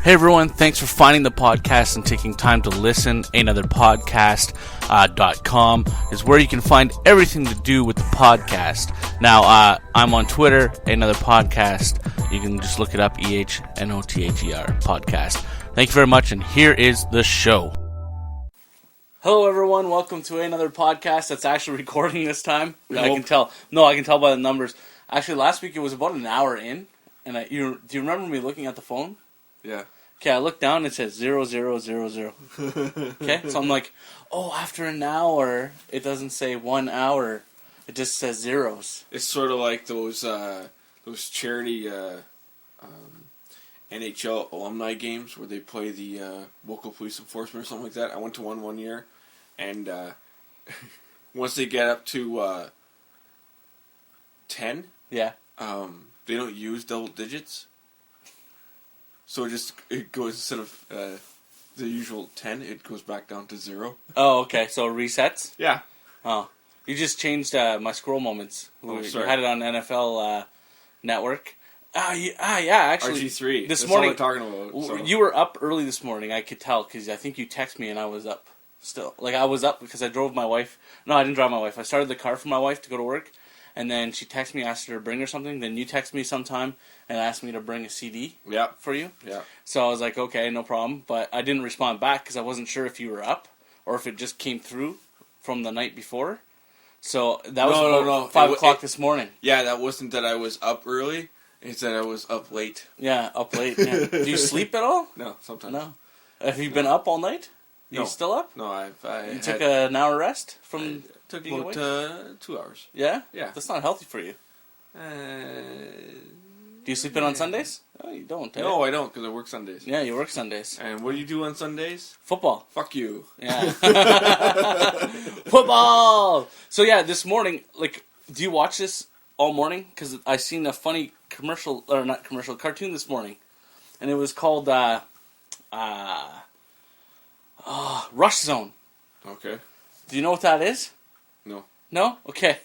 Hey everyone, thanks for finding the podcast and taking time to listen. Ehnotherpodcast.com is where you can find everything to do with the podcast. Now, I'm on Twitter, Ehnother Podcast. You can just look it up, Ehnother Podcast. Thank you very much, and here is the show. Hello everyone, welcome to another podcast that's actually recording this time. I can tell. No, I can tell by the numbers. Actually, last week it was about an hour in, and do you remember me looking at the phone? Yeah. Okay, I looked down and it says 0000. Okay, so I'm like, oh, after an hour, it doesn't say 1 hour. It just says zeros. It's sort of like those charity NHL alumni games where they play the local police enforcement or something like that. I went to one year, and once they get up to 10, yeah, they don't use double digits. So it goes, instead of the usual 10, it goes back down to 0. Oh, okay, so it resets? Yeah. Oh, you just changed my scroll moments. Oh, you sorry. had it on NFL Network. Yeah, actually. RG3. This That's morning, all I'm talking about. So. You were up early this morning, I could tell, because I think you texted me and I was up still. Like, I was up because I drove my wife. No, I didn't drive my wife. I started the car for my wife to go to work, and then she texted me, asked her to bring her something. Then you texted me sometime and asked me to bring a CD for you. Yeah. So I was like, okay, no problem. But I didn't respond back because I wasn't sure if you were up or if it just came through from the night before. So that was 5 o'clock this morning. Yeah, that wasn't that I was up early. It's that I was up late. Yeah, up late. Yeah. Do you sleep at all? No, sometimes. No. Have you been up all night? No. You still up? No, You took an hour rest from I took being about awake? 2 hours. Yeah? Yeah. That's not healthy for you. Do you sleep in on Sundays? Oh, you don't, eh? No, I don't, because I work Sundays. Yeah, you work Sundays. And what do you do on Sundays? Football. Fuck you. Yeah. Football! So yeah, this morning, do you watch this all morning? Because I seen a funny cartoon this morning. And it was called, Rush Zone. Okay. Do you know what that is? No. No? Okay.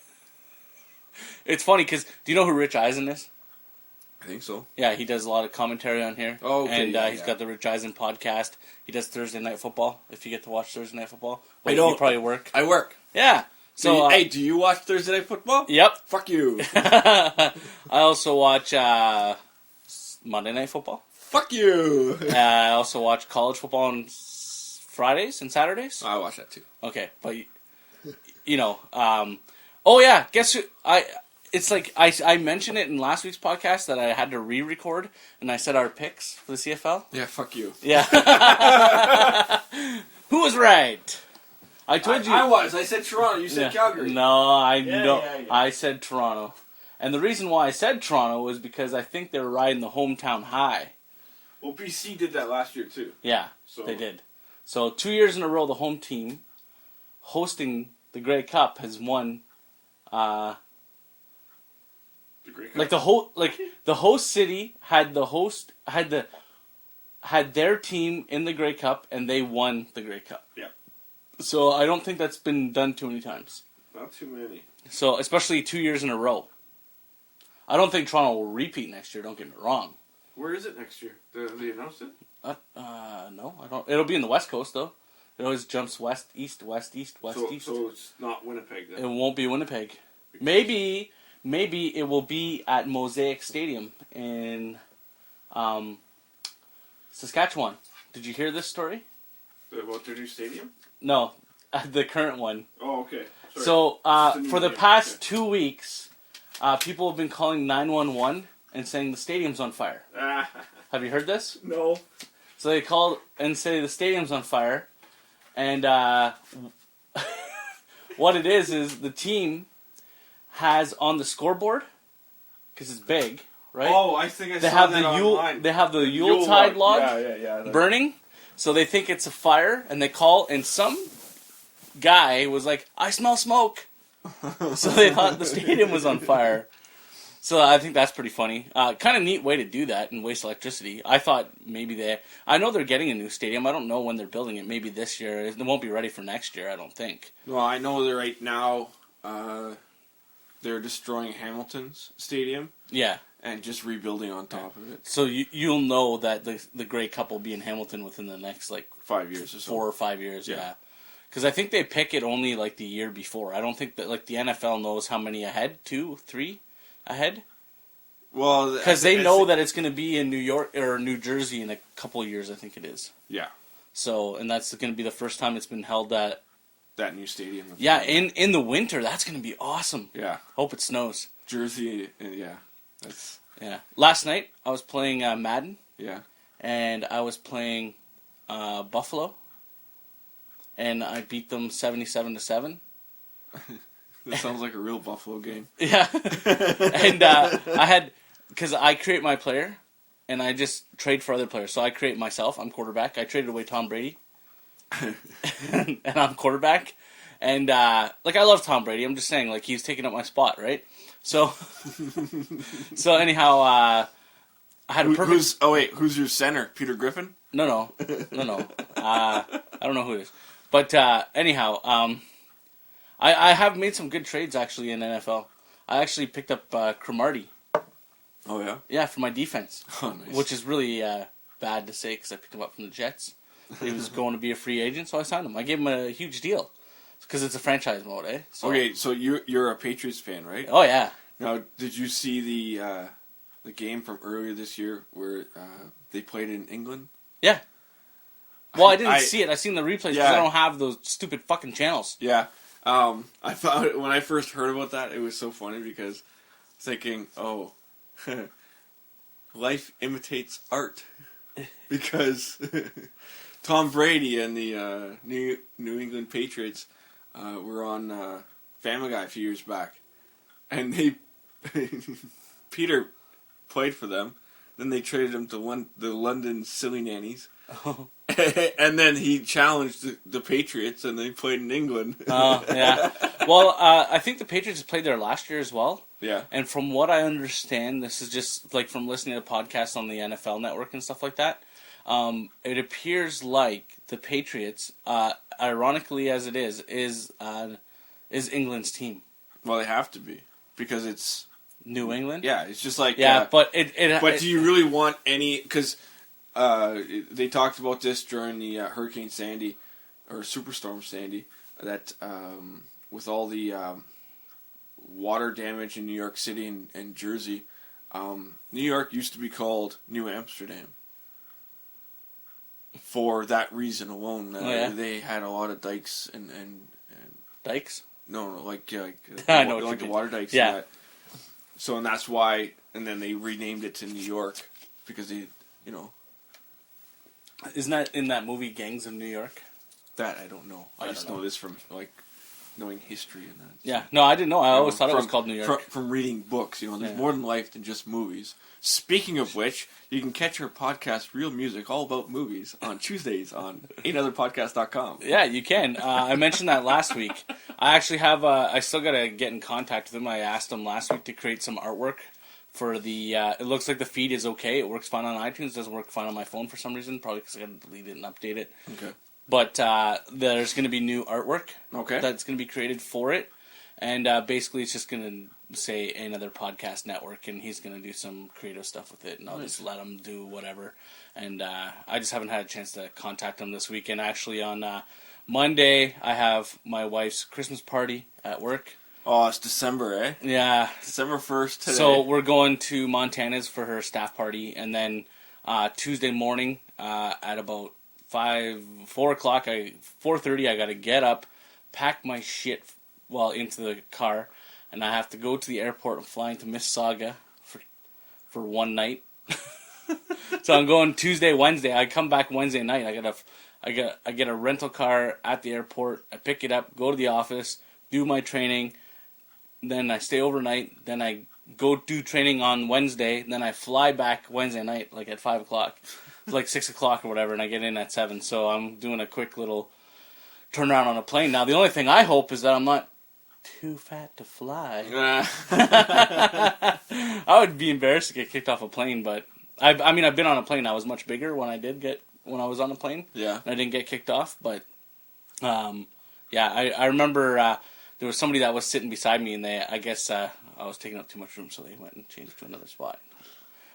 It's funny because, do you know who Rich Eisen is? I think so. Yeah, he does a lot of commentary on here. Oh, okay. And he's got the Rich Eisen podcast. He does Thursday Night Football, if you get to watch Thursday Night Football. I don't. You probably work. I work. Yeah. So, hey, do you watch Thursday Night Football? Yep. Fuck you. I also watch Monday Night Football. Fuck you. I also watch college football on Fridays and Saturdays. I watch that too. Okay, but oh yeah, guess who? It's like I mentioned it in last week's podcast that I had to re-record, and I said our picks for the CFL. Yeah, fuck you. Yeah. Who was right? I told you. I was. I said Toronto. You said Calgary. No, Yeah. I said Toronto, and the reason why I said Toronto was because I think they were riding the hometown high. Well, BC did that last year too. Yeah, so. They did. So 2 years in a row, the home team hosting the Grey Cup has won. The Grey Cup. The host city had their team in the Grey Cup, and they won the Grey Cup. Yeah. So I don't think that's been done too many times. Not too many. So especially 2 years in a row. I don't think Toronto will repeat next year. Don't get me wrong. Where is it next year? They announced it? No, I don't. It'll be in the West Coast though. It always jumps west, east, west, east, west, east. So it's not Winnipeg then? It won't be Winnipeg. Maybe it will be at Mosaic Stadium in Saskatchewan. Did you hear this story? About their new stadium? No, the current one. Oh, okay. Sorry. So for the past 2 weeks, people have been calling 911 and saying the stadium's on fire. Have you heard this? No. So they called and say the stadium's on fire, and what it is the team has on the scoreboard, because it's big, right? Oh, I think I saw that online. They have the Yuletide log yeah, burning, so they think it's a fire, and they call, and some guy was like, "I smell smoke," so they thought the stadium was on fire. So I think that's pretty funny. Kind of neat way to do that and waste electricity. I thought maybe I know they're getting a new stadium. I don't know when they're building it. Maybe this year. It won't be ready for next year, I don't think. Well, I know that right now they're destroying Hamilton's stadium. Yeah. and just rebuilding on top of it. So you'll know that the Grey Cup will be in Hamilton within the next 5 years or so. 4 or 5 years. Yeah. Because I think they pick it only the year before. I don't think that the NFL knows how many ahead, 2, 3 ahead. Well, because they know that it's going to be in New York or New Jersey in a couple of years. I think it is. Yeah. So, and that's going to be the first time it's been held at that new stadium. Yeah, in the winter, that's going to be awesome. Yeah. Hope it snows. Jersey, yeah. That's... Yeah. Last night, I was playing Madden. Yeah. And I was playing Buffalo. And I beat them 77-7. That sounds like a real Buffalo game. Yeah. And I had... Because I create my player, and I just trade for other players. So I create myself. I'm quarterback. I traded away Tom Brady. And I'm quarterback. And, I love Tom Brady. I'm just saying, he's taking up my spot, right? So... so anyhow, I had a perfect... Who's your center? Peter Griffin? No. I don't know who it is. But anyhow, I have made some good trades actually in NFL. I actually picked up Cromartie. Oh yeah. Yeah, for my defense. Oh nice. Which is really bad to say because I picked him up from the Jets. He was going to be a free agent, so I signed him. I gave him a huge deal because it's a franchise mode, eh? So, okay, so you're a Patriots fan, right? Oh yeah. Now, did you see the game from earlier this year where they played in England? Yeah. Well, I didn't see it. I seen the replays because I don't have those stupid fucking channels. Yeah. I thought when I first heard about that, it was so funny because thinking, oh, life imitates art. Because Tom Brady and the New England Patriots were on Family Guy a few years back. And Peter played for them. Then they traded him to the London Silly Nannies. Oh. And then he challenged the Patriots, and they played in England. Oh, yeah. Well, I think the Patriots played there last year as well. Yeah. And from what I understand, this is just from listening to podcasts on the NFL Network and stuff like that, it appears like the Patriots, ironically as it is England's team. Well, they have to be, because it's... New England? Yeah, it's just like... Yeah, but But do you really want any... Because they talked about this during the Hurricane Sandy, or Superstorm Sandy, that with all the water damage in New York City and Jersey, New York used to be called New Amsterdam. For that reason alone. They had a lot of dikes and dikes? No, I know the water dikes. Yeah. And that. So, and that's why, and then they renamed it to New York, because they, Isn't that in that movie Gangs of New York? That I don't know. I just know this from, knowing history and that. Yeah. No, I didn't know. I always thought it was called New York. From reading books, there's more than life than just movies. Speaking of which, you can catch our podcast, Real Music, all about movies, on Tuesdays on Ehnotherpodcast.com. Yeah, you can. I mentioned that last week. I actually have, I still got to get in contact with him. I asked him last week to create some artwork for the, it looks like the feed is okay. It works fine on iTunes. Doesn't work fine on my phone for some reason, probably because I got to delete it and update it. Okay. But there's going to be new artwork that's going to be created for it. And basically it's just going to say Another Podcast Network, and he's going to do some creative stuff with it, and I'll just let him do whatever. And I just haven't had a chance to contact him this weekend. Actually, on Monday, I have my wife's Christmas party at work. Oh, it's December, eh? Yeah. December 1st today. So we're going to Montana's for her staff party, and then Tuesday morning at about 4 o'clock, 4:30, I got to get up, pack my shit into the car, and I have to go to the airport and fly into Mississauga for one night. So I'm going Tuesday, Wednesday. I come back Wednesday night. I get a rental car at the airport. I pick it up, go to the office, do my training. Then I stay overnight. Then I go do training on Wednesday. Then I fly back Wednesday night, at 5 o'clock, 6 o'clock or whatever, and I get in at 7. So I'm doing a quick little turnaround on a plane. Now the only thing I hope is that I'm not too fat to fly. I would be embarrassed to get kicked off a plane, but I've been on a plane. I was much bigger when I was on a plane. Yeah. And I didn't get kicked off, but I remember there was somebody that was sitting beside me, and I guess I was taking up too much room, so they went and changed to another spot,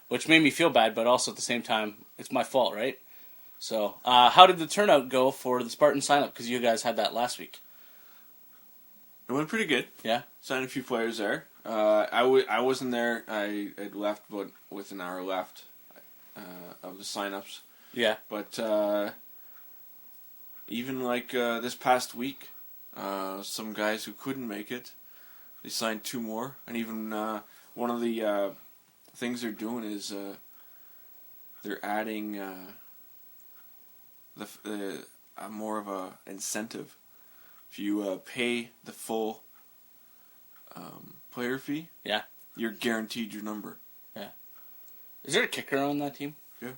which made me feel bad, but also at the same time, it's my fault, right? So, how did the turnout go for the Spartan sign-up? Because you guys had that last week. It went pretty good. Yeah? Signed a few players there. I wasn't there. I had left, but with an hour left of the sign-ups. Yeah. But even like this past week, some guys who couldn't make it, they signed 2 more. And even one of the things they're doing is they're adding more of a incentive. If you pay the full player fee, yeah, you're guaranteed your number. Yeah. Is there a kicker on that team? Yeah.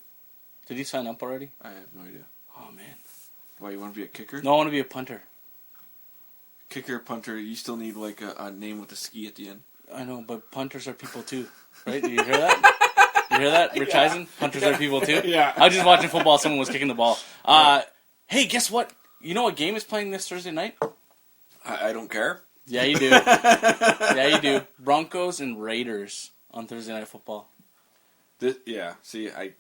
Did he sign up already? I have no idea. Oh, man. Why, you want to be a kicker? No, I want to be a punter. Kicker, punter, you still need like a name with a ski at the end. I know, but punters are people too, right? Do you hear that? You hear that, Rich Eisen? Punters are people too? Yeah. I was just watching football, someone was kicking the ball. Hey, guess what? You know what game is playing this Thursday night? I don't care. Yeah, you do. Yeah, you do. Broncos and Raiders on Thursday Night Football. See, I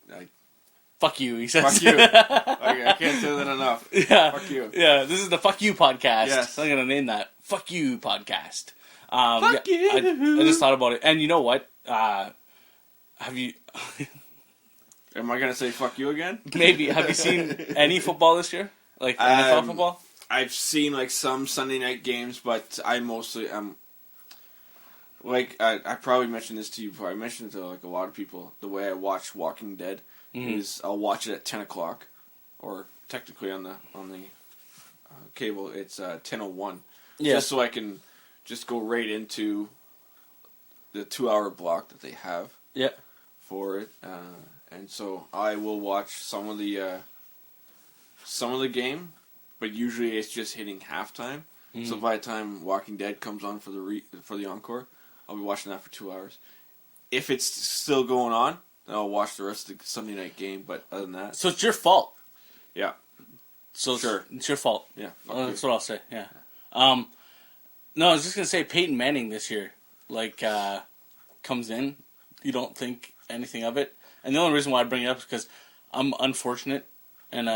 fuck you, he says. fuck you. I can't say that enough. Yeah. Fuck you. Yeah, this is the Fuck You podcast. Yes. I'm going to name that. Fuck You podcast. Fuck you. I just thought about it. And you know what? Have you... Am I going to say fuck you again? Maybe. Have you seen any football this year? Like NFL football? I've seen like some Sunday night games, but I mostly like I probably mentioned this to you before. I mentioned it to like a lot of people. The way I watch Walking Dead is I'll watch it at 10 o'clock, or technically on the cable it's 10:01. Yeah. Just so I can just go right into the 2-hour block that they have. Yeah. For it, and so I will watch some of the game. But usually it's just hitting halftime. So by the time Walking Dead comes on for the encore, I'll be watching that for 2 hours. If it's still going on, then I'll watch the rest of the Sunday night game. But other than that, So it's your fault. yeah. So Sure. it's your fault. Yeah. That's what I'll say. Yeah. No, I was just gonna say Peyton Manning this year, like, comes in. You don't think anything of it, and the only reason why I bring it up is because I'm unfortunate, and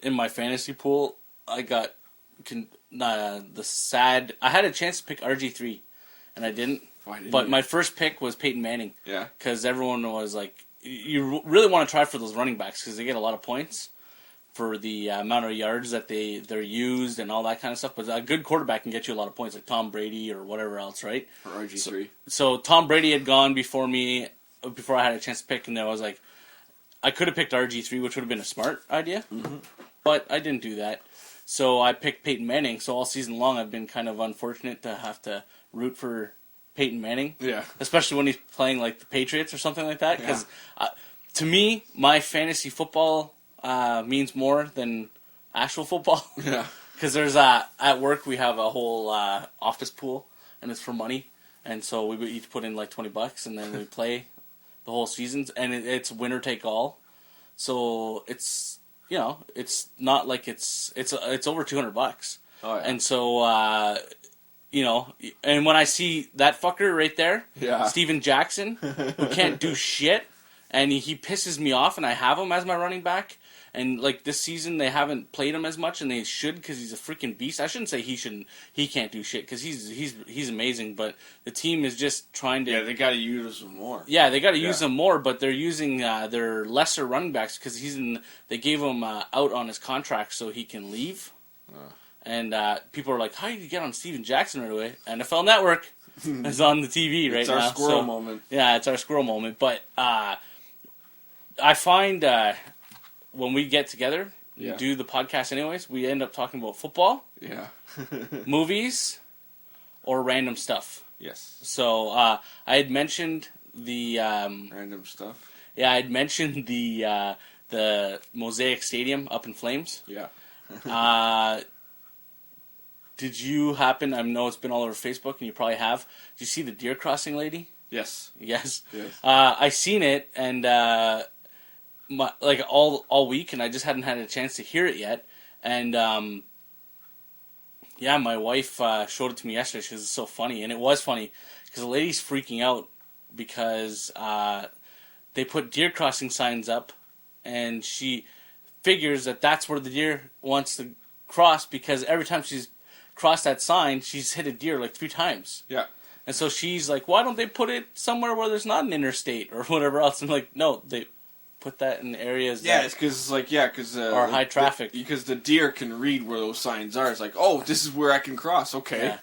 in my fantasy pool, I got the sad. I had a chance to pick RG3, and I didn't. Why didn't But you? my first pick was Peyton Manning. Yeah. Because everyone was like, you really want to try for those running backs because they get a lot of points for the amount of yards that they're used and all that kind of stuff. But a good quarterback can get you a lot of points, like Tom Brady or whatever else, right? Or RG3. So Tom Brady had gone before me, before I had a chance to pick, and then I was like, I could have picked RG3, which would have been a smart idea, but I didn't do that. So I picked Peyton Manning. So all season long, I've been kind of unfortunate to have to root for Peyton Manning. Yeah. Especially when he's playing like the Patriots or something like that. Because to me, my fantasy football means more than actual football. Yeah. Because there's at work we have a whole office pool, and it's for money. And so we would each put in like $20, and then we play the whole seasons, and it's winner take all. So it's, you know, it's not like it's over $200. Oh, yeah. And so you know, and when I see that fucker right there, Yeah. Steven Jackson, who can't do shit, and he pisses me off, and I have him as my running back. And like this season, they haven't played him as much, and they should because he's a freaking beast. I shouldn't say he can't do shit because he's amazing. But the team is just trying to. Yeah, they got to use him more. Yeah, they got to use him more, but they're using their lesser running backs because they gave him out on his contract so he can leave. And people are like, "How did you get on Steven Jackson right away?" NFL Network is on the TV right now. It's our squirrel moment. Yeah, it's our squirrel moment. But I find when we get together and do the podcast anyways, we end up talking about football, movies, or random stuff. Yes. So I had mentioned the random stuff. Yeah, I had mentioned the Mosaic Stadium up in flames. Yeah. Did you happen? I know it's been all over Facebook, and you probably have. Did you see the deer crossing lady? Yes. Yes. Yes. I seen it, and like all week, and I just hadn't had a chance to hear it yet. And Yeah, my wife showed it to me yesterday because it's so funny. And it was funny because the lady's freaking out because they put deer crossing signs up, and she figures that that's where the deer wants to cross because every time she's crossed that sign, she's hit a deer like 3 times. Yeah. And so she's like, why don't they put it somewhere where there's not an interstate or whatever else? I'm like, no, they put that in areas it's because are high traffic. Because the deer can read where those signs are. It's like, oh, this is where I can cross. Okay.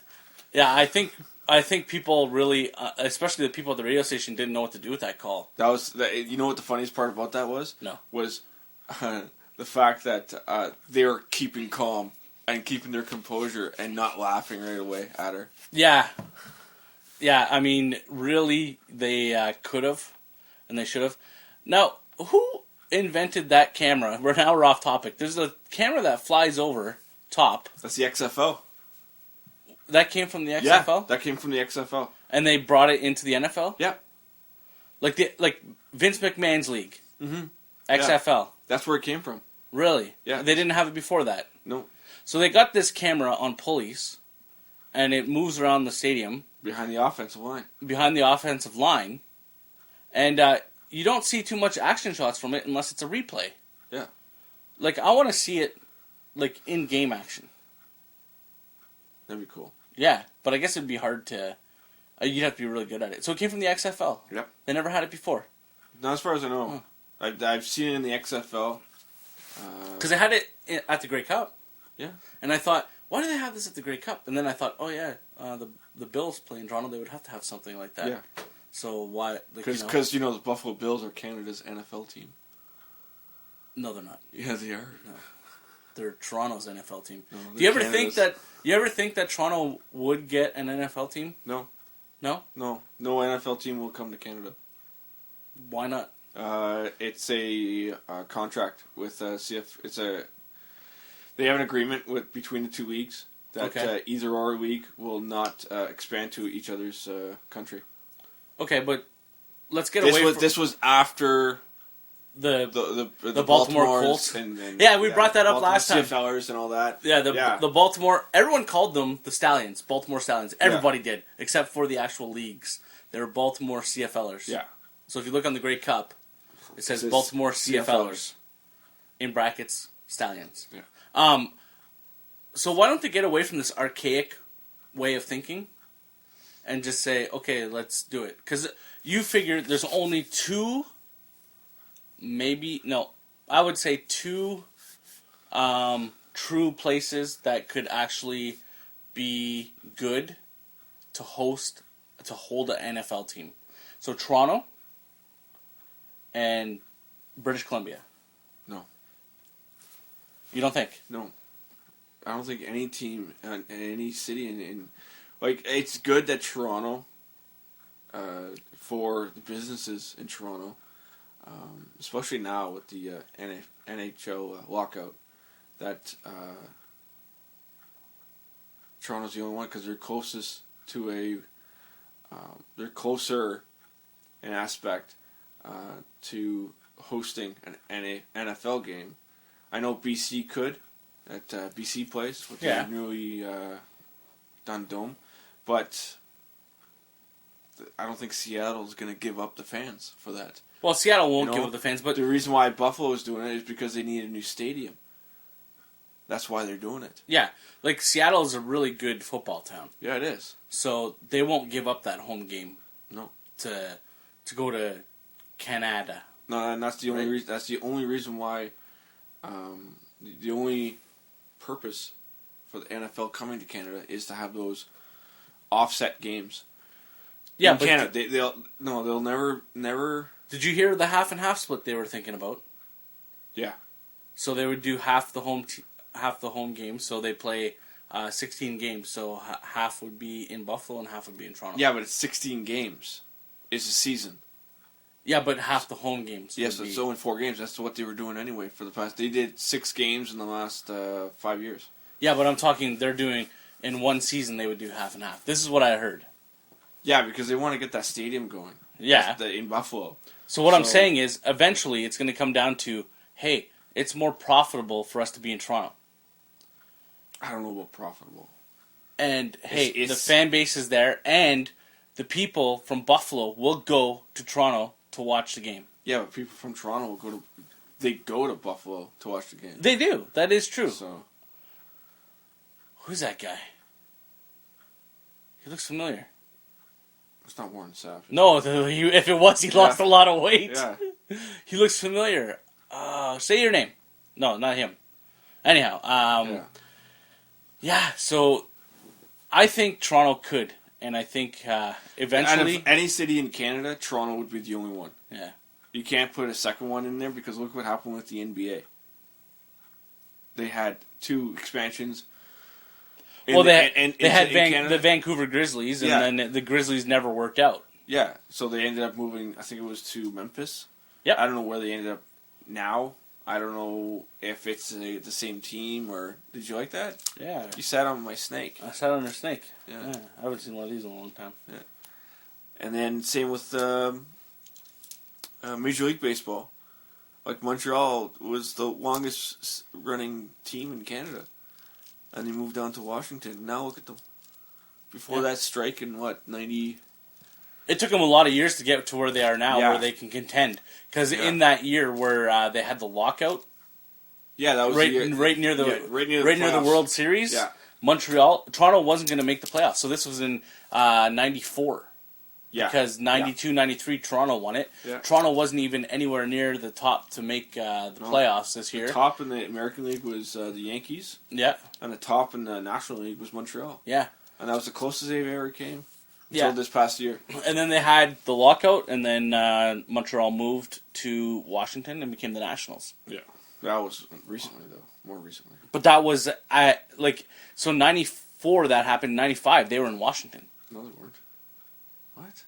Yeah, I think people really, especially the people at the radio station, didn't know what to do with that call. You know what the funniest part about that was? No. Was the fact that they were keeping calm and keeping their composure and not laughing right away at her. Yeah. Yeah, I mean, really, they could have, and they should have. Now, who invented that camera? Now we're off topic. There's a camera that flies over top. That's the XFL. That came from the XFL? Yeah, that came from the XFL. And they brought it into the NFL? Yeah. Like Vince McMahon's league. Mm-hmm. XFL. Yeah. That's where it came from. Really? Yeah. They didn't have it before that? No. So they got this camera on pulleys, and it moves around the stadium. Behind the offensive line. Behind the offensive line. And you don't see too much action shots from it unless it's a replay. Yeah. Like, I want to see it, like, in-game action. That'd be cool. Yeah, but I guess it'd be hard to... you'd have to be really good at it. So it came from the XFL. Yep. They never had it before. Not as far as I know. Huh. I've seen it in the XFL. Because they had it at the Grey Cup. Yeah. And I thought, why do they have this at the Grey Cup? And then I thought, oh yeah, the Bills play in Toronto, they would have to have something like that. Yeah. So why... Because, the Buffalo Bills are Canada's NFL team. No, they're not. Yeah, they are. No. They're Toronto's NFL team. No, Do you ever think that Toronto would get an NFL team? No. No? No NFL team will come to Canada. Why not? It's a contract with CF. They have an agreement between the two leagues that either or league will not expand to each other's country. Okay, but let's get away from... This was after the Baltimore Colts. And we brought that up last time. CFLers and all that. Yeah, the Baltimore... Everyone called them the Stallions, Baltimore Stallions. Everybody did, except for the actual leagues. They were Baltimore CFLers. Yeah. So if you look on the Grey Cup, it says Baltimore CFLers. In brackets, Stallions. Yeah. So why don't they get away from this archaic way of thinking and just say, okay, let's do it? Because you figure there's only two, I would say two true places that could actually be good to hold an NFL team. So Toronto and British Columbia. No. You don't think? No. I don't think any team in any city in it's good that Toronto, for the businesses in Toronto, especially now with the NHL lockout, that Toronto's the only one because they're closest to they're closer in aspect to hosting an NFL game. I know BC could. At BC Place with the newly done dome, but I don't think Seattle's going to give up the fans for that. Well, Seattle won't give up the fans, but the reason why Buffalo is doing it is because they need a new stadium. That's why they're doing it. Yeah, like Seattle is a really good football town. Yeah, it is. So they won't give up that home game. No. To go to Canada. No, and that's the only reason. That's the only reason why. The only purpose for the NFL coming to Canada is to have those offset games. Yeah, in Canada, they'll never. Did you hear the half and half split they were thinking about? Yeah. So they would do half the home games. So they play 16 games. So half would be in Buffalo and half would be in Toronto. Yeah, but it's 16 games. It's a season. Yeah, but half the home games. Yes, it's only 4 games. That's what they were doing anyway for the past. They did 6 games in the last 5 years. Yeah, but I'm talking. They're doing in one season. They would do half and half. This is what I heard. Yeah, because they want to get that stadium going. Yeah, in Buffalo. So what I'm saying is, eventually, it's going to come down to, hey, it's more profitable for us to be in Toronto. I don't know about profitable. And hey, It's- the fan base is there, and the people from Buffalo will go to Toronto to watch the game. Yeah, but people from Toronto will go to Buffalo to watch the game. They do. That is true. So Who's that guy? He looks familiar. it's not Warren Sapp. No, if it was, he lost a lot of weight. Yeah. He looks familiar. Say your name. No, not him. Anyhow, yeah. So I think Toronto could, and I think eventually, Out of any city in Canada, Toronto would be the only one. yeah. You can't put a second one in there because look what happened with the NBA. They had 2 expansions. Well, they had Canada. the Vancouver Grizzlies, and then the Grizzlies never worked out. Yeah, so they ended up moving. I think it was to Memphis. Yep. I don't know where they ended up now. I don't know if it's the same team or. Did you like that? Yeah. You sat on my snake. I sat on their snake. Yeah. I haven't seen one of these in a long time. Yeah. And then same with Major League Baseball. Like Montreal was the longest running team in Canada. And they moved down to Washington. Now look at them. Before that strike in 90... It took them a lot of years to get to where they are now, Yeah. where they can contend. Because in that year where they had the lockout, Yeah, that was right near the World Series, Toronto wasn't going to make the playoffs. So this was in 94. Yeah. Because 92, 93, Toronto won it. Yeah. Toronto wasn't even anywhere near the top to make the playoffs this year. The top in the American League was the Yankees. Yeah. And the top in the National League was Montreal. Yeah. And that was the closest they ever came until this past year. And then they had the lockout, and then Montreal moved to Washington and became the Nationals. Yeah. That was recently, though. More recently. But that was, so 94 that happened, 95 they were in Washington. No, they weren't. What?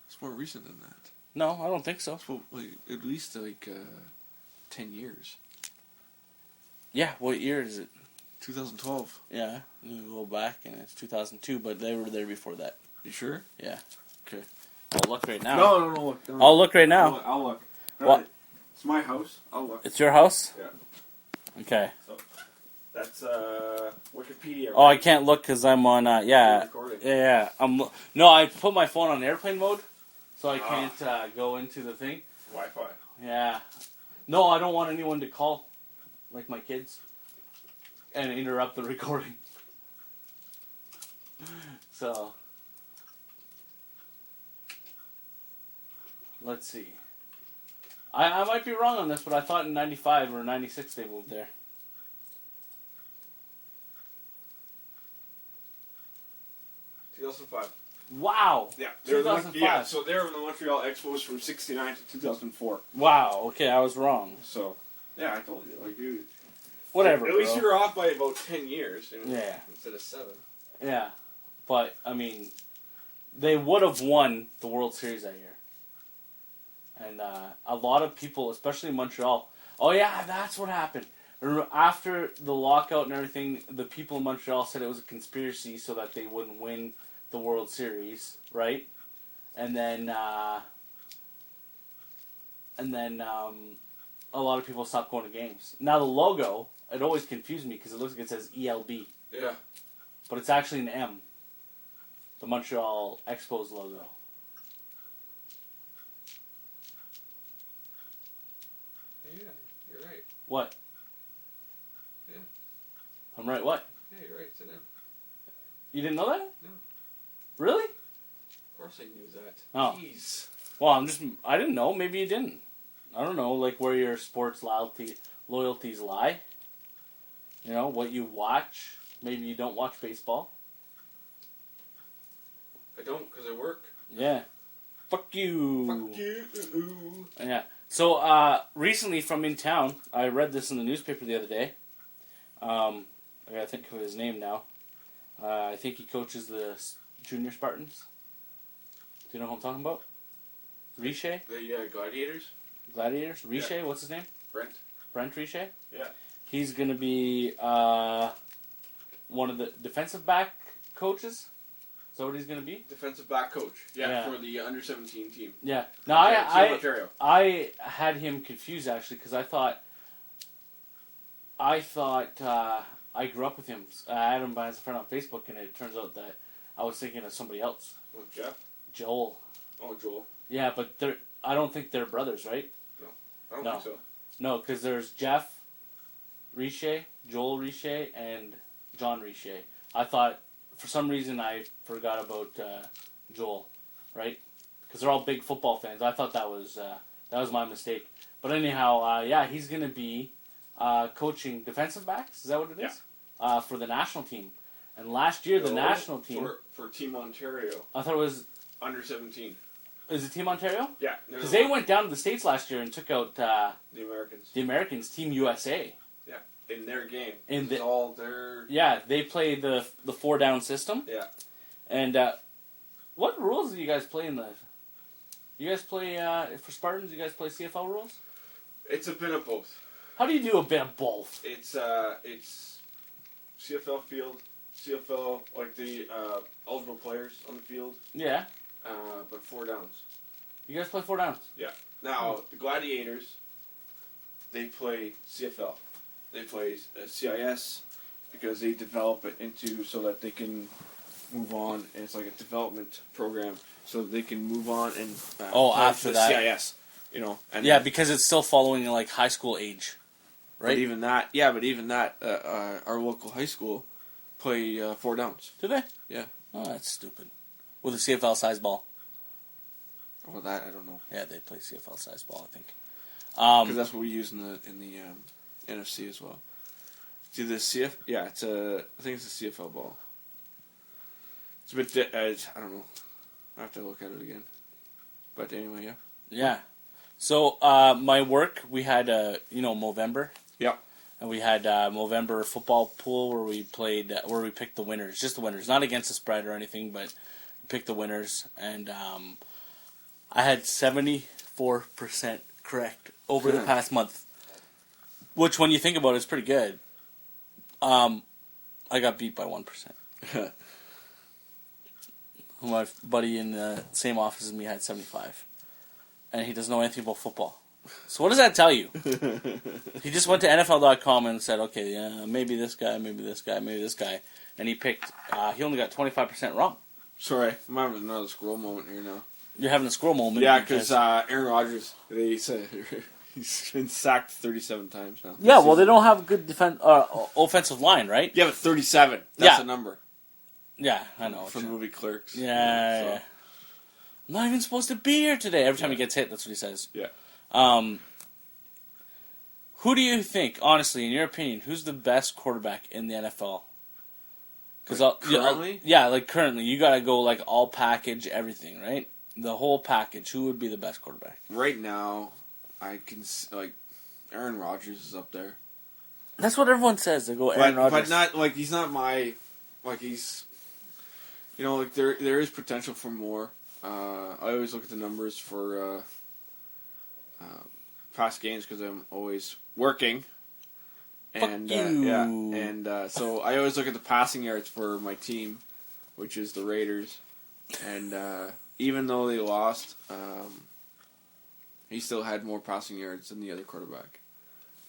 It's more recent than that. No, I don't think so. It's at least 10 years. Yeah, what year is it? 2012. Yeah, you go back, and it's 2002, but they were there before that. You sure? Yeah. Okay. I'll look right now. No, look. No. I'll look right now. I'll look. What? It's my house. I'll look. It's your house? Yeah. Okay. So, that's Wikipedia. Right? Oh, I can't look because I'm on, You're recording. Yeah. No, I put my phone on airplane mode, so I can't go into the thing. Wi-Fi. Yeah. No, I don't want anyone to call, like my kids, and interrupt the recording. So, let's see. I might be wrong on this, but I thought in 95 or 96 they moved there. Wow. Yeah, 2005. so they were in the Montreal Expos from '69 to 2004. Wow. Okay, I was wrong. So, yeah, I told you, dude. Whatever. At least bro. you were off by about 10 years. Yeah. Instead of 7. Yeah, but I mean, they would have won the World Series that year, and a lot of people, especially in Montreal. Oh yeah, that's what happened. After the lockout and everything, the people in Montreal said it was a conspiracy so that they wouldn't win the World Series, right? And then a lot of people stopped going to games. Now the logo, it always confused me because it looks like it says ELB. Yeah. But it's actually an M. The Montreal Expos logo. Yeah, you're right. What? Yeah. I'm right, what? Yeah, you're right. It's an M. You didn't know that? No. Really? Of course I knew that. Oh. Jeez. Well, I didn't know. Maybe you didn't. I don't know, like where your sports loyalties lie. You know, what you watch. Maybe you don't watch baseball. I don't, because I work. Yeah. Fuck you. Fuck you. Ooh. Yeah. So, recently from in town, I read this in the newspaper the other day. I gotta think of his name now. I think he coaches the Junior Spartans. Do you know who I'm talking about? Riche? The Gladiators? Gladiators? Riche? Yeah. What's his name? Brent Riche? Yeah. He's going to be one of the defensive back coaches. Is that what he's going to be? Defensive back coach. Yeah, Yeah. for the under-17 team. Yeah. No, Ontario. I had him confused actually because I I grew up with him. I had him as a friend on Facebook, and it turns out that I was thinking of somebody else. Oh, Jeff? Joel. Oh, Joel. Yeah, but I don't think they're brothers, right? No. I don't think so. No, because there's Jeff Riche, Joel Riche, and John Riche. I thought, for some reason, I forgot about Joel, right? Because they're all big football fans. I thought that was my mistake. But anyhow, he's going to be coaching defensive backs. Is that what it is? Yeah. For the national team. And last year, the national team... For Team Ontario. I thought it was... Under 17. Is it Team Ontario? Yeah. Because they went down to the States last year and took out... the Americans. The Americans, Team USA. Yeah, in their game. It's all their... Yeah, they play the 4-down system. Yeah. And what rules do you guys play in the... You guys play, for Spartans, you guys play CFL rules? It's a bit of both. How do you do a bit of both? It's CFL field, CFL, like the eligible players on the field. Yeah. But 4 downs. You guys play 4 downs? Yeah. Now, the Gladiators, they play CFL. They play CIS because they develop it into so that they can move on. And it's like a development program so that they can move on and after that CIS. You know. And yeah, because it's still following like high school age, right? But even that, our local high school play 4 downs. Do they? Yeah. Oh, that's stupid. With a CFL size ball. Well, that I don't know. Yeah, they play CFL size ball, I think. Because that's what we use in the NFC as well. See the CF? Yeah, I think it's a CFL ball. It's a bit. I don't know. I have to look at it again. But anyway, yeah. Yeah. So my work, we had Movember. Yeah. And we had Movember football pool where we played, where we picked the winners, just the winners, not against the spread or anything, but we picked the winners. And I had 74% correct over the past month, which, when you think about it, is pretty good. I got beat by 1%. My buddy in the same office as me had 75, and he doesn't know anything about football. So what does that tell you? He just went to NFL.com and said, okay, yeah, maybe this guy, maybe this guy, maybe this guy. And he picked, he only got 25% wrong. Sorry, I'm having another squirrel moment here now. You're having a squirrel moment? Yeah, because Aaron Rodgers, they said he's been sacked 37 times now. Yeah, well, they don't have a good offensive line, right? Yeah, but 37, that's a number. Yeah, I know. From the movie Clerks. Yeah, yeah. I'm not even supposed to be here today. Every time he gets hit, that's what he says. Yeah. Who do you think, honestly, in your opinion, who's the best quarterback in the NFL? Because currently? Currently. You got to go, like, all package, everything, right? The whole package. Who would be the best quarterback? Right now, I can, Aaron Rodgers is up there. That's what everyone says. They go Aaron Rodgers. But not, he's not my, he's, there is potential for more. I always look at the numbers for past games because I'm always working. And so I always look at the passing yards for my team, which is the Raiders. And even though they lost, he still had more passing yards than the other quarterback.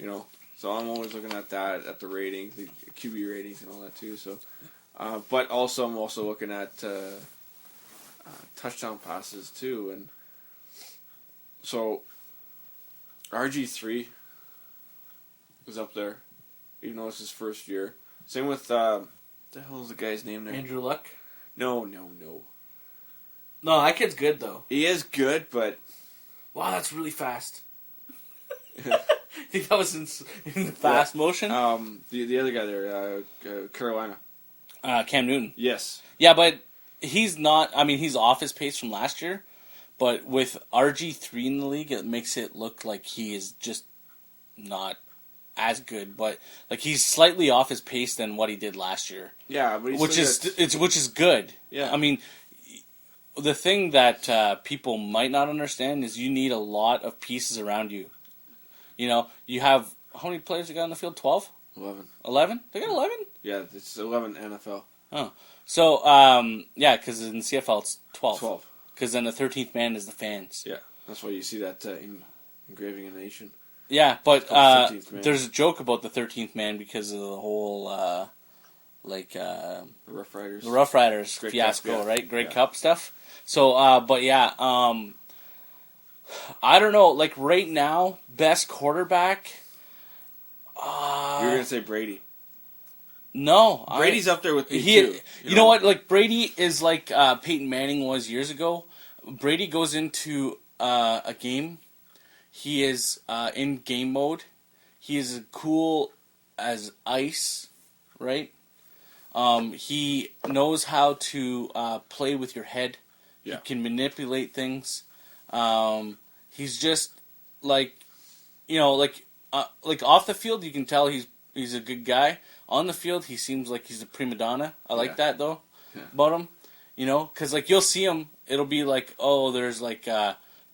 So I'm always looking at that, at the ratings, the QB ratings and all that too. So, but also I'm also looking at touchdown passes too, and so RG3 was up there, even though it's his first year. Same with the hell is the guy's name there? Andrew Luck? No. No, that kid's good though. He is good, but wow, that's really fast. I think that was in fast motion. The other guy there, Carolina. Cam Newton. Yes. Yeah, but he's not. I mean, he's off his pace from last year. But with RG3 in the league, it makes it look like he is just not as good. But he's slightly off his pace than what he did last year. Yeah, but which is good. Yeah. I mean, the thing that people might not understand is you need a lot of pieces around you. You have, how many players you got on the field? 12? 11. 11? They got 11? Yeah, it's 11 NFL. Oh. So, because in CFL it's 12. 12. Because then the 13th man is the fans. Yeah, that's why you see that engraving a nation. Yeah, but 13th man. there's a joke about the 13th man because of the whole The Rough Riders. the Rough Riders Grey fiasco, Cup, yeah. right? Grey Yeah. Cup stuff. So, but yeah, I don't know. Like right now, best quarterback. You're gonna say Brady. No, Brady's up there with me he. too. You know what? Like Brady is like Peyton Manning was years ago. Brady goes into a game. He is in game mode. He is as cool as ice, right? He knows how to play with your head. Yeah. He can manipulate things. He's just like, like off the field, you can tell he's a good guy. On the field, he seems like he's a prima donna. I like that though about him. Because like you'll see him, it'll be like, oh, there's like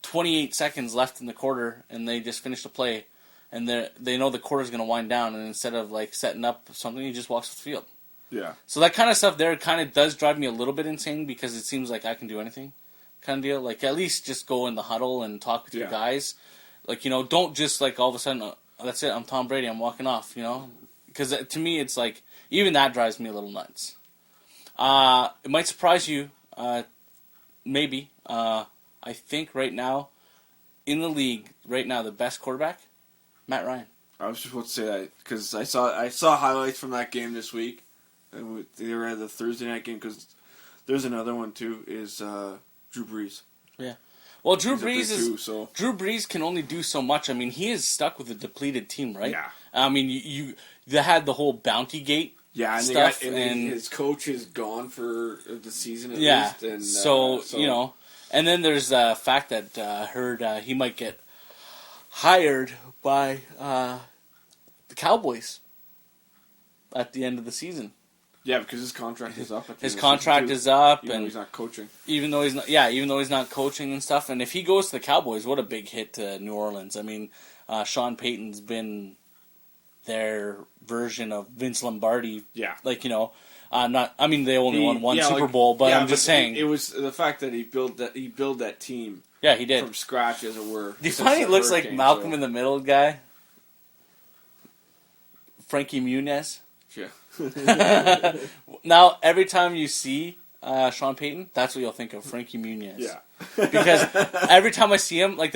28 seconds left in the quarter, and they just finished the play, and they know the quarter's gonna wind down, and instead of like setting up something, he just walks off the field. Yeah. So that kind of stuff there kind of does drive me a little bit insane because it seems like I can do anything, kind of deal. Like at least just go in the huddle and talk with your guys. Like don't just like all of a sudden that's it. I'm Tom Brady. I'm walking off. Because to me it's like even that drives me a little nuts. It might surprise you, maybe. I think right now in the league, the best quarterback, Matt Ryan. I was just about to say that because I saw highlights from that game this week. They were at the Thursday night game because there's another one too. Is Drew Brees? Yeah. Well, Drew He's up there Brees too, so. Drew Brees can only do so much. I mean, he is stuck with a depleted team, right? Yeah. I mean, they had the whole Bounty Gate. Yeah, and stuff, and his coach is gone for the season at yeah. least. And, so and then there's the fact that I heard he might get hired by the Cowboys at the end of the season. Yeah, because his contract is up. His contract is up, and he's not coaching. Even though he's not coaching and stuff, and if he goes to the Cowboys, what a big hit to New Orleans. I mean, Sean Payton's been their version of Vince Lombardi. Yeah, not. I mean, they only won one Super Bowl, but I'm just saying it was the fact that he built that team. Yeah, he did from scratch, as it were. Do you find he looks like Malcolm in the Middle guy? Frankie Muniz. Yeah. Now, every time you see Sean Payton, that's what you'll think of, Frankie Muniz. Yeah. Because every time I see him, like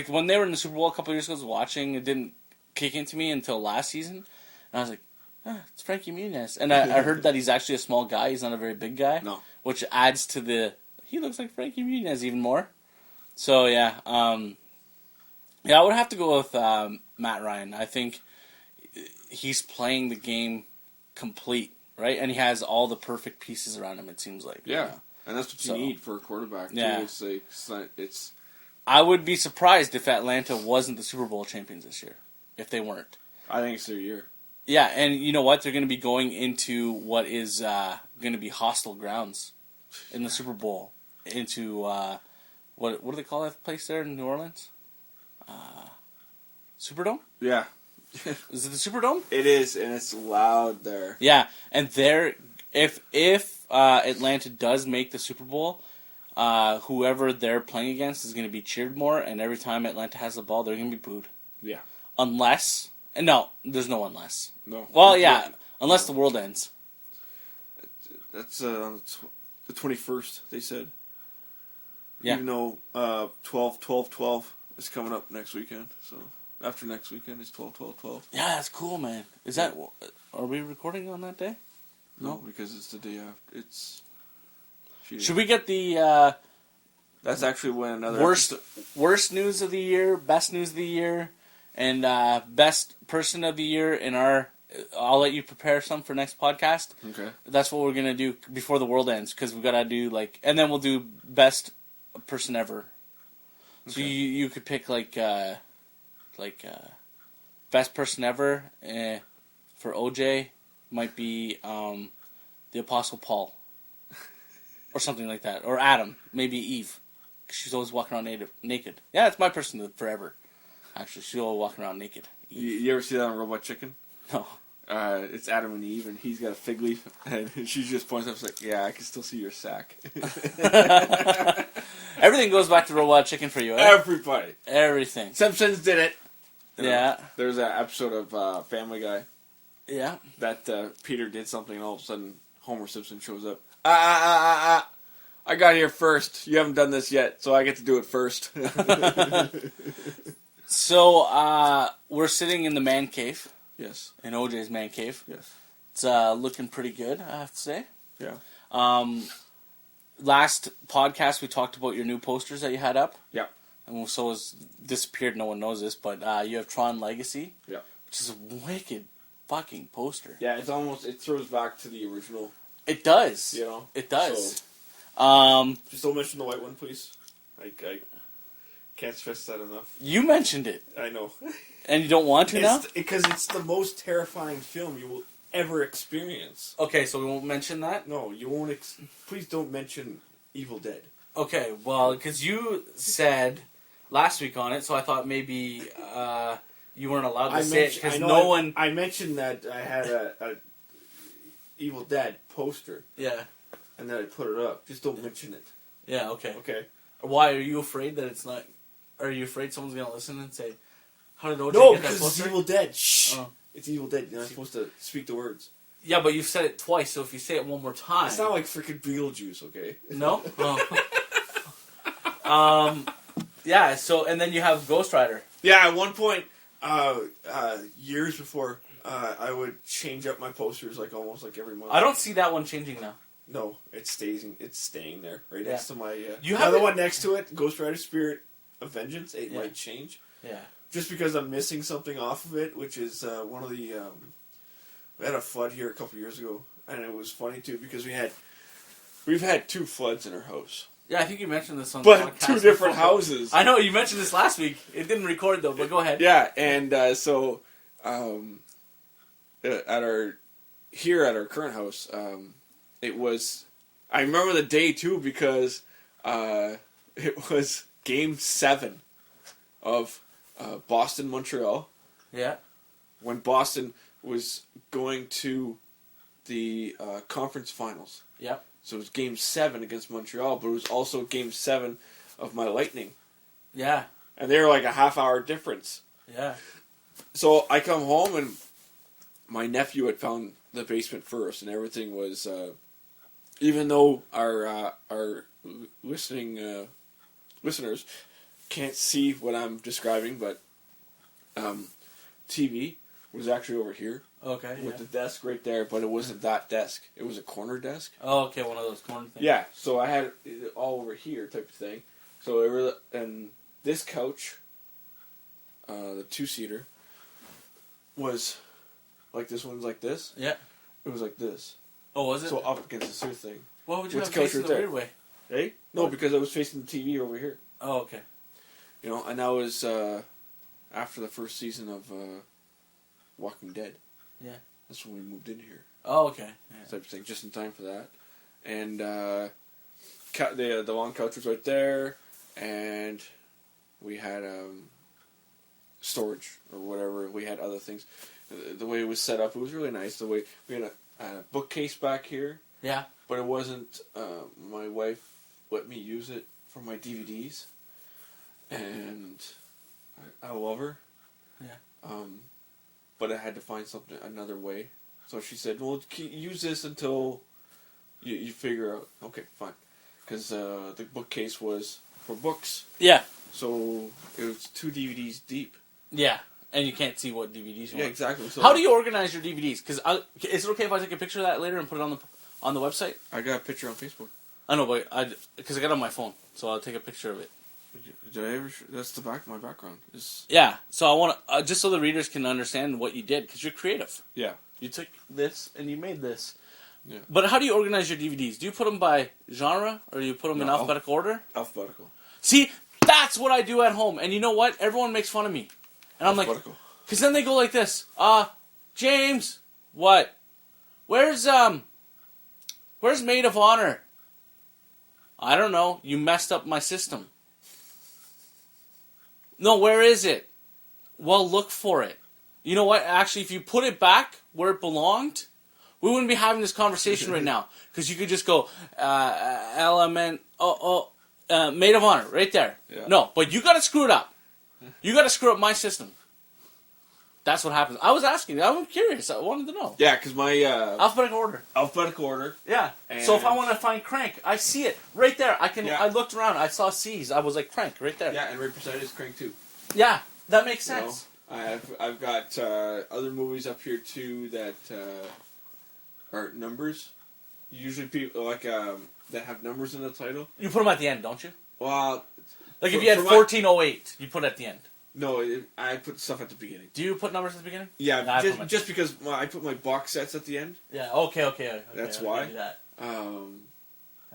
when they were in the Super Bowl a couple of years ago, I was watching, it didn't kick into me until last season, and I was like, it's Frankie Muniz. And I heard that he's actually a small guy, he's not a very big guy. No. Which adds to he looks like Frankie Muniz even more. So, yeah. I would have to go with Matt Ryan. I think he's playing the game complete, right? And he has all the perfect pieces around him, it seems like. Yeah, and that's what you need for a quarterback, too. Yeah. It's I would be surprised if Atlanta wasn't the Super Bowl champions this year, if they weren't. I think it's their year. Yeah, and you know what? They're going to be going into what is going to be hostile grounds in the Super Bowl. Into, what do they call that place there in New Orleans? Superdome? Yeah. Is it the Superdome? It is, and it's loud there. Yeah, and if Atlanta does make the Super Bowl, whoever they're playing against is going to be cheered more, and every time Atlanta has the ball, they're going to be booed. Yeah. Unless, and no, there's no unless. No. Well, yeah, unless the world ends. That's on the 21st, they said. Yeah. Even though 12-12-12 is coming up next weekend, so after next weekend is 12-12-12. Yeah, that's cool, man. Is that? Are we recording on that day? No, because it's the day after. It's. Should we get the? That's actually when another worst news of the year, best news of the year, and best person of the year in our. I'll let you prepare some for next podcast. Okay. That's what we're gonna do before the world ends, because we gotta do and then we'll do best person ever. Okay. So you could pick best person ever for OJ might be the Apostle Paul or something like that, or Adam, maybe Eve, because she's always walking around naked. Yeah, it's my person forever. Actually, she's always walking around naked. You ever see that on Robot Chicken? No. It's Adam and Eve, and he's got a fig leaf, and she just points up, like, "Yeah, I can still see your sack." Everything goes back to Robot Chicken for you, eh? Everybody. Everything. Simpsons did it. There's that episode of Family Guy. Yeah. That Peter did something and all of a sudden Homer Simpson shows up. I got here first. You haven't done this yet, so I get to do it first. So, we're sitting in the man cave. Yes. In OJ's man cave. Yes. It's looking pretty good, I have to say. Yeah. Last podcast we talked about your new posters that you had up. Yeah. And so it's disappeared, no one knows this, but you have Tron Legacy. Yeah. Which is a wicked fucking poster. Yeah, it throws back to the original. It does. You know? It does. So, just don't mention the white one, please. I can't stress that enough. You mentioned it. I know. And you don't want to now? Because it's the most terrifying film you will ever experience. Okay, so we won't mention that? No, you won't. Please don't mention Evil Dead. Okay, well, because you said last week on it, so I thought maybe you weren't allowed to say it because no one. I mentioned that I had a Evil Dead poster. Yeah. And then I put it up. Just don't mention it. Yeah. Okay. Okay. Why are you afraid that it's not? Are you afraid someone's gonna listen and say, "How did OJ no, get that because poster?" it's Evil Dead. Shh. Oh. It's Evil Dead. You're not supposed to speak the words. Yeah, but you've said it twice, so if you say it one more time... It's not like freaking Beetlejuice, okay? No? Oh. Yeah, so, and then you have Ghost Rider. Yeah, at one point, years before, I would change up my posters almost every month. I don't see that one changing now. No, it's staying there, right next to my... you have the one next to it, Ghost Rider Spirit of Vengeance, it might change. Yeah. Just because I'm missing something off of it, which is one of the... we had a flood here a couple years ago, and it was funny too because we've had 2 floods in our house. Yeah, I think you mentioned this on the podcast. But 2 different houses. I know, you mentioned this last week. It didn't record though, but go ahead. Yeah, and so at our current house, it was... I remember the day too because it was Game 7 of Boston-Montreal. Yeah. When Boston was going to the conference finals. Yeah. So it was Game 7 against Montreal, but it was also Game 7 of my Lightning. Yeah. And they were like a half-hour difference. Yeah. So I come home, and my nephew had found the basement first, and everything was... even though our listeners can't see what I'm describing, but TV was actually over here. Okay. With the desk right there, but it wasn't that desk. It was a corner desk. Oh, okay, one of those corner things. Yeah, so I had it all over here type of thing. So it really, and this couch, the 2-seater, was like this one's like this. Yeah. It was like this. Oh, was it? So up against this other thing. What would you With have the couch facing right the there. weird way? Hey? No, because I was facing the TV over here. Oh, okay. You know, and that was after the first season of Walking Dead. Yeah. That's when we moved in here. Oh, okay. Yeah. Type of thing, just in time for that. And the long couch was right there, and we had storage or whatever. We had other things. The way it was set up, it was really nice. The way we had a bookcase back here. Yeah. But it wasn't. My wife let me use it for my DVDs, and I love her. Yeah. But I had to find another way. So she said, "Well, use this until you figure out." Okay, fine. Because the bookcase was for books. Yeah. So it was 2 DVDs deep. Yeah. And you can't see what DVDs you want. Yeah, exactly. So how do you organize your DVDs? Because is it okay if I take a picture of that later and put it on the website? I got a picture on Facebook. I know, but because I got it on my phone, so I'll take a picture of it. Did I ever? That's my background. Yeah, so I want to just so the readers can understand what you did, because you're creative. Yeah. You took this and you made this. Yeah. But how do you organize your DVDs? Do you put them by genre, or do you put them in alphabetical order? Alphabetical. See, that's what I do at home, and you know what? Everyone makes fun of me, and I'm like, because then they go like this. James, what? Where's Maid of Honor? I don't know. You messed up my system. No, where is it? Well, look for it. You know what? Actually, if you put it back where it belonged, we wouldn't be having this conversation right now. Because you could just go, Maid of Honor, right there. Yeah. No, but you got to screw it up. You got to screw up my system. That's what happens. I was asking. I'm curious. I wanted to know. Yeah, because my Alphabetical order. alphabetical order. Yeah. And So if I want to find crank, I see it right there. I can. Yeah. I looked around. I saw C's. I was like crank right there. Yeah, and right beside it is Crank 2. Yeah, that makes You know, sense. I've got other movies up here too that are numbers. Usually people like that have numbers in the title. You put them at the end, don't you? Well, Like if you had 1408, you put it at the end. No, I put stuff at the beginning. Do you put numbers at the beginning? Yeah, No, just because I put my box sets at the end. Yeah. Okay. That's I'll why. give you that.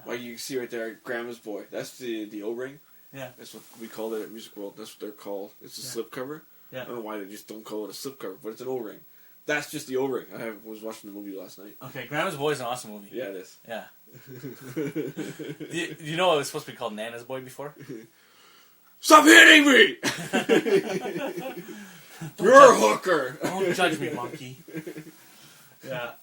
Like you can see right there, Grandma's Boy. That's the O-ring. Yeah. That's what we call it at Music World. That's what they're called. It's a slipcover. Yeah. I don't know why they just don't call it a slipcover, but it's an O-ring. That's just the O-ring. I was watching the movie last night. Okay, Grandma's Boy is an awesome movie. Yeah, it is. Yeah. You know it was supposed to be called Nana's Boy before? Stop hitting me! You're a hooker! Don't judge me, monkey. Yeah.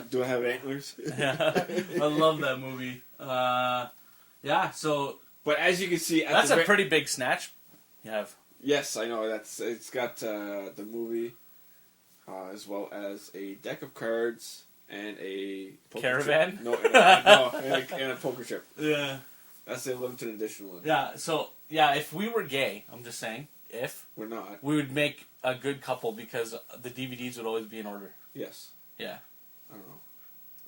Do I have antlers? Yeah. I love that movie. Yeah, so... But as you can see... That's a pretty big snatch you have. Yes, I know. It's got the movie, as well as a deck of cards and a poker Caravan? Chip. No, and a poker chip. Yeah. That's the limited edition one. Yeah, so, yeah, if we were gay, I'm just saying, we're not. we would make a good couple because the DVDs would always be in order. Yes. Yeah. I don't know.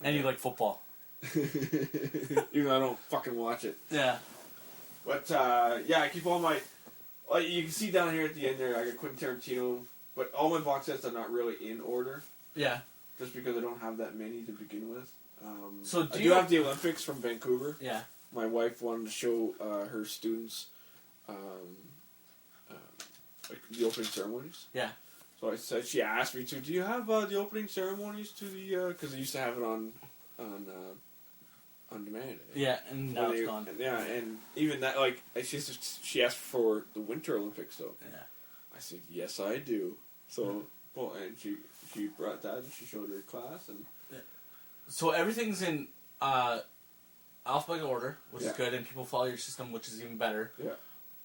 And you like football. Even though I don't fucking watch it. Yeah. But, yeah, I keep all my... Like, you can see down here at the end there, I got Quentin Tarantino, but all my box sets are not really in order. Yeah. Just because I don't have that many to begin with. So I do have the Olympics from Vancouver. Yeah. My wife wanted to show her students like the opening ceremonies. Yeah. So I said, she asked me to, do you have the opening ceremonies to the, because they used to have it on demand. Yeah, and now it's gone. Yeah, and even that, like, she asked for the Winter Olympics, though. Yeah. I said, yes, I do. So, well, and she brought that and she showed her class. And so everything's in alphabetical order, which is good, and people follow your system, which is even better. Yeah.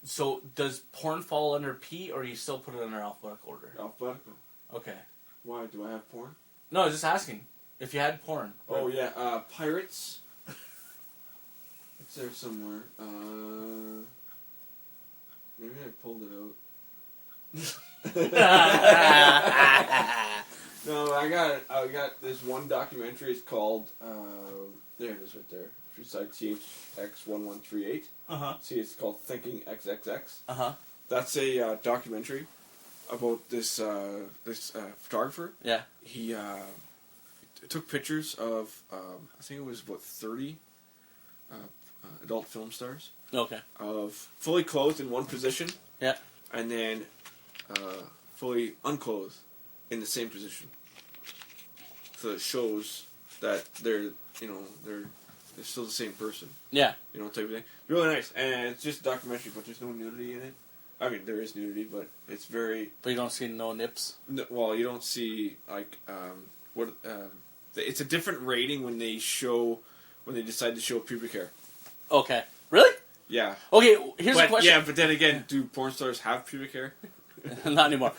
So does porn fall under P, or you still put it under alphabetical order? Alphabetical. Okay. Why? Do I have porn? No, I was just asking. If you had porn. Oh, yeah. Pirates. It's there somewhere. Maybe I pulled it out. No, I got this one documentary. It's called, there it is right there. Beside THX1138. Uh-huh. See, it's called Thinking XXX. Uh-huh. That's a documentary about this photographer. Yeah. He took pictures of, I think it was about 30 adult film stars. Okay. Of fully clothed in one position. Yeah. And then fully unclothed in the same position. So it shows that they're still the same person. Yeah. You know, type of thing. Really nice. And it's just a documentary, but there's no nudity in it. I mean, there is nudity, but it's very... But you don't see no nips? No, well, you don't see, like, it's a different rating when they decide to show pubic hair. Okay. Really? Yeah. Okay, here's a question. Yeah, but then again, do porn stars have pubic hair? Not anymore.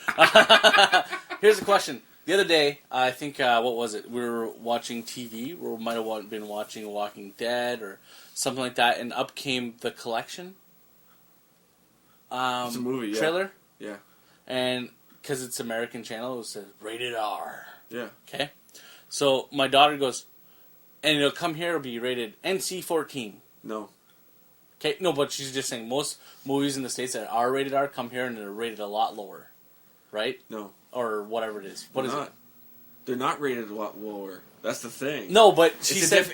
Here's a question. The other day, I think, what was it? We were watching TV. We might have been watching Walking Dead or something like that, and up came The Collection. It's a movie, yeah. Trailer. Yeah. And because it's American channel, it says rated R. Yeah. Okay. So my daughter goes, and it'll come here, it'll be rated NC-14. No. Okay, no, but she's just saying most movies in the States that are rated R come here and they're rated a lot lower. Right? No. Or whatever it is. What is it? They're not rated a lot lower. That's the thing. No, but she said,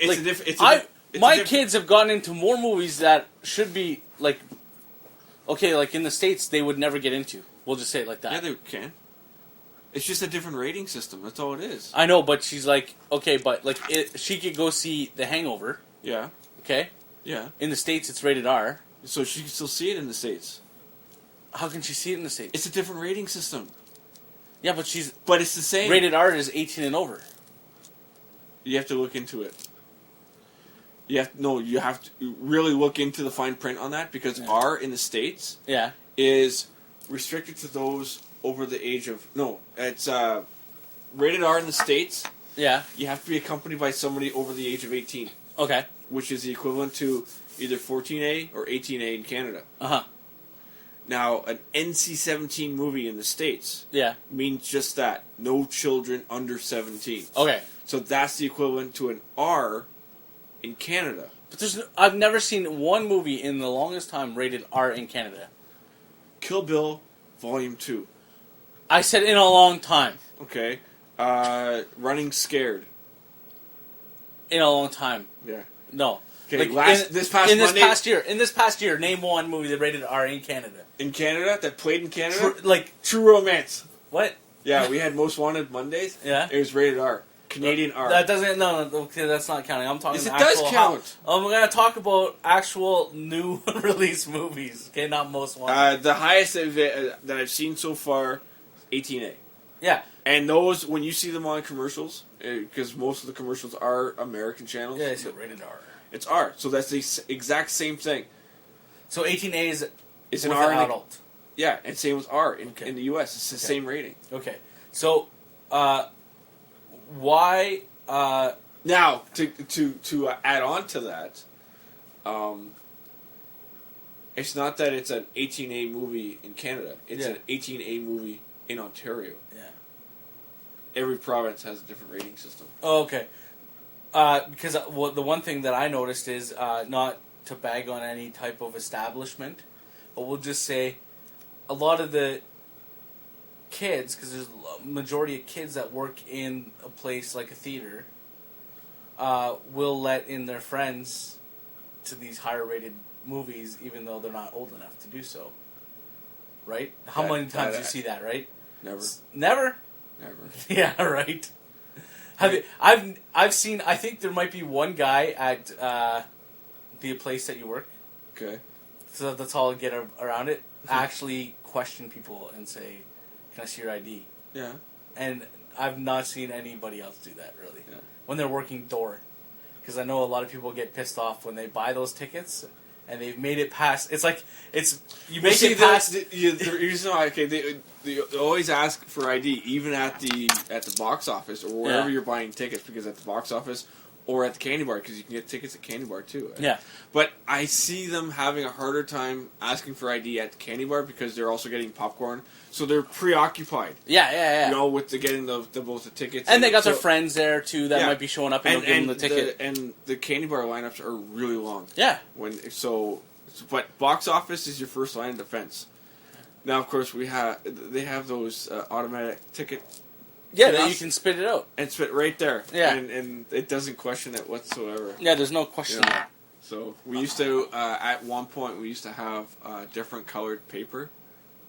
my kids have gotten into more movies that should be, like, okay, like in the States, they would never get into. We'll just say it like that. Yeah, they can. It's just a different rating system. That's all it is. I know, but she's like, okay, but like she could go see The Hangover. Yeah. Okay? Yeah. In the States, it's rated R. So she can still see it in the States. How can she see it in the States? It's a different rating system. Yeah, but it's the same. Rated R is 18 and over. You have to look into it. You have to really look into the fine print on that because R in the States is restricted to those over the age of it's rated R in the States. Yeah. You have to be accompanied by somebody over the age of 18. Okay. Which is the equivalent to either 14A or 18A in Canada. Uh-huh. Now, an NC-17 movie in the States means just that. No children under 17. Okay. So that's the equivalent to an R in Canada. But I've never seen one movie in the longest time rated R in Canada. Kill Bill, Volume 2. I said in a long time. Okay. Running Scared. In a long time. Yeah. No. Okay, Like, this past year, name one movie that rated R in Canada. In Canada? That played in Canada? True Romance. What? Yeah, we had Most Wanted Mondays. Yeah. It was rated R. Canadian R. That doesn't... No, okay, that's not counting. I'm talking yes, it actual... does count. I'm going to talk about actual new release movies. Okay, not Most Wanted. The highest that I've seen so far, 18A. Yeah. And those, when you see them on commercials, because most of the commercials are American channels. Yeah, it's rated R. It's R. So that's the exact same thing. So 18A is an with R an adult. Yeah, and same with R in the U.S. It's the same rating. Okay. So, why... now, to add on to that, it's not that it's an 18A movie in Canada. It's an 18A movie in Ontario. Yeah. Every province has a different rating system. Oh, okay. Because the one thing that I noticed is not to bag on any type of establishment, but we'll just say a lot of the kids, because there's a majority of kids that work in a place like a theater, will let in their friends to these higher rated movies, even though they're not old enough to do so. Right? How many times do you see that? Right? Never. Never. Never. Yeah. Right. I've seen. I think there might be one guy at the place that you work. Okay. So that's all I get around it. Actually question people and say, "Can I see your ID?" Yeah. And I've not seen anybody else do that really. Yeah. When they're working door, because I know a lot of people get pissed off when they buy those tickets. And they've made it past. It's like you make it past. The reason why, they always ask for ID, even at the box office or wherever you're buying tickets, because at the box office or at the candy bar, because you can get tickets at candy bar too. Right? Yeah. But I see them having a harder time asking for ID at the candy bar because they're also getting popcorn, so they're preoccupied. Yeah. You know, with getting both the tickets, and they got their friends there too that might be showing up and they'll give them the ticket. And the candy bar lineups are really long. Yeah. But box office is your first line of defense. Now, of course, they have those automatic ticket. Yeah, that you can spit it out. And spit right there. Yeah. And it doesn't question it whatsoever. Yeah, there's no question there. So we used to, at one point, we used to have different colored paper.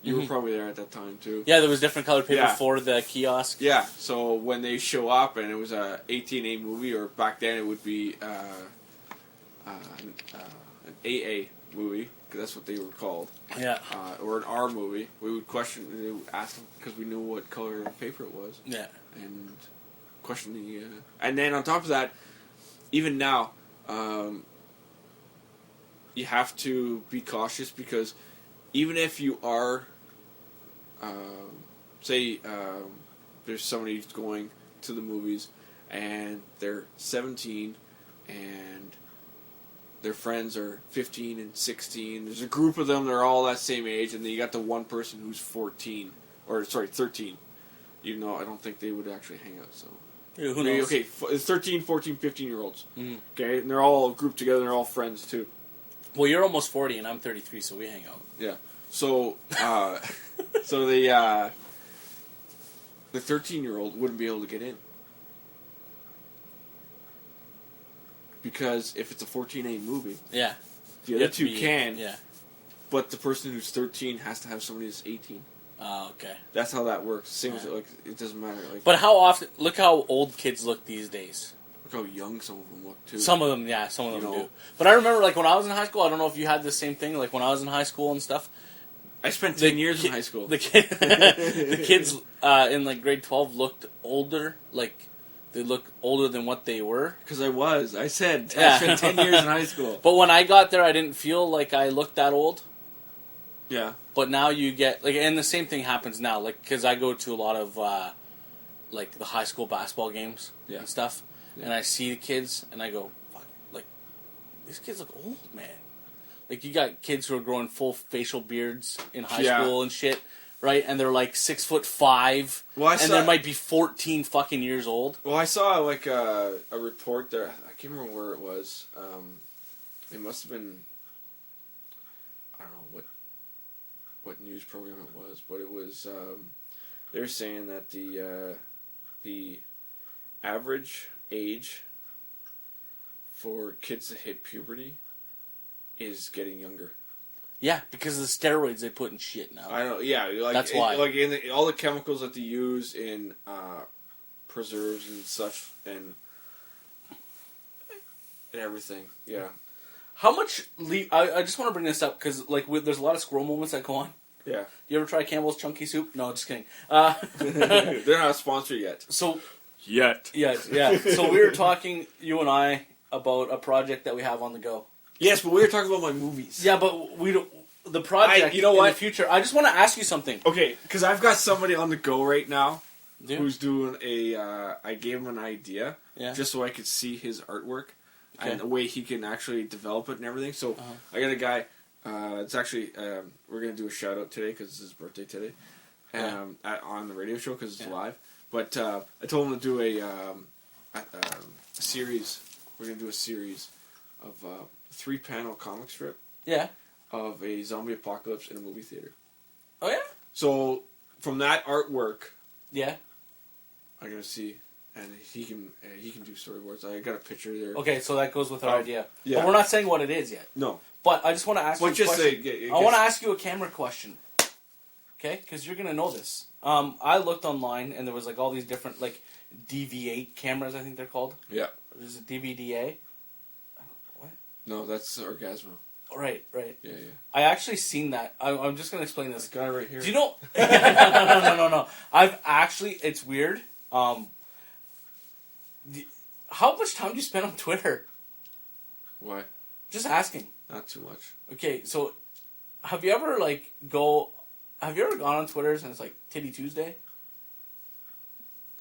You were probably there at that time, too. Yeah, there was different colored paper for the kiosk. Yeah, so when they show up and it was a 18A movie, or back then it would be an AA movie, because that's what they were called. Yeah. Or an R movie. We would ask them, because we knew what color paper it was. Yeah. And question the... and then on top of that, even now, you have to be cautious, because even if you are... say there's somebody who's going to the movies, and they're 17, and... their friends are 15 and 16. There's a group of them, they're all that same age, and then you got the one person who's 13. Even though I don't think they would actually hang out, so... Yeah, who knows? Okay, 13, 14, 15-year-olds. Mm-hmm. Okay, and they're all grouped together, they're all friends, too. Well, you're almost 40, and I'm 33, so we hang out. Yeah. So, so the 13-year-old wouldn't be able to get in. Because if it's a 14A movie, the other two can, yeah. But the person who's 13 has to have somebody who's 18. Oh, okay. That's how that works. Same as it doesn't matter. But how often? Look how old kids look these days. Look how young some of them look too. Some of them do. But I remember, when I was in high school, I don't know if you had the same thing. Like when I was in high school and stuff. I spent 10 years in high school. The kids in grade 12 looked older. They look older than what they were. Because I said I spent 10 years in high school. But when I got there, I didn't feel like I looked that old. Yeah. But now you get like, and the same thing happens now, like because I go to a lot of like the high school basketball games and stuff, and I see the kids and I go, fuck, like these kids look old, man. Like you got kids who are growing full facial beards in high school and shit, right? And they're like 6'5", and they might be 14 fucking years old. Well, I saw like a report there. I can't remember where it was. It must have been, I don't know what news program it was, but it was. They're saying that the average age for kids to hit puberty is getting younger. Yeah, because of the steroids they put in shit now. I know. Yeah, like that's why. Like all the chemicals that they use in preserves and such, and everything. Yeah. How much? I just want to bring this up because like there's a lot of squirrel moments that go on. Yeah. You ever try Campbell's Chunky Soup? No, just kidding. They're not a sponsor yet. So. Yet. Yeah. So we were talking, you and I, about a project that we have on the go. Yes, but we were talking about my movies. Yeah, but we don't. The project in the future. I just want to ask you something. Okay, because I've got somebody on the go right now who's doing a. I gave him an idea just so I could see his artwork and the way he can actually develop it and everything. So I got a guy. It's actually we're gonna do a shout out today because it's his birthday today, on the radio show because it's live. But I told him to do a series. We're gonna do a series of 3-panel comic strip. Yeah. Of a zombie apocalypse in a movie theater. Oh yeah. So from that artwork, I'm gonna see, and he can do storyboards. I got a picture there. Okay, so that goes with our idea. Yeah. But we're not saying what it is yet. No. But I just want to ask you a question. I want to ask you a camera question. Okay, because you're gonna know this. I looked online and there was like all these different like DV8 cameras. I think they're called. Yeah. Is it DVDA? What? No, that's Orgasmo. Right. Yeah. I actually seen that. I'm just gonna explain this. Guy right here. Do you know? No. I've actually. It's weird. How much time do you spend on Twitter? Why? Just asking. Not too much. Okay, so have you ever gone on Twitter's and it's like Titty Tuesday?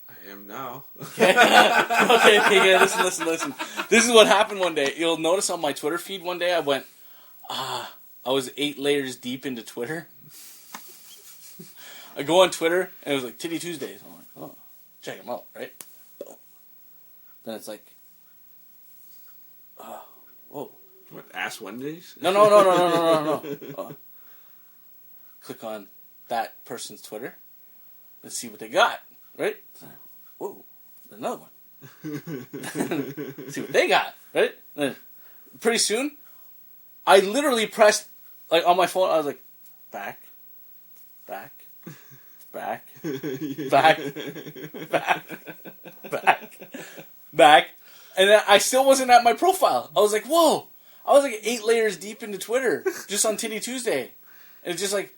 I am now. Okay, listen. This is what happened one day. You'll notice on my Twitter feed one day I went, I was 8 layers deep into Twitter. I go on Twitter and it was like Titty Tuesdays. I'm like, oh, check them out, right? Then it's like, whoa. What, Ass Wednesdays? No. Click on that person's Twitter and see what they got, right? Whoa, another one. See what they got, right? Then pretty soon, I literally pressed, like on my phone, I was like, back. And then I still wasn't at my profile. I was like, whoa. I was like 8 layers deep into Twitter just on Titty Tuesday. And it's just like,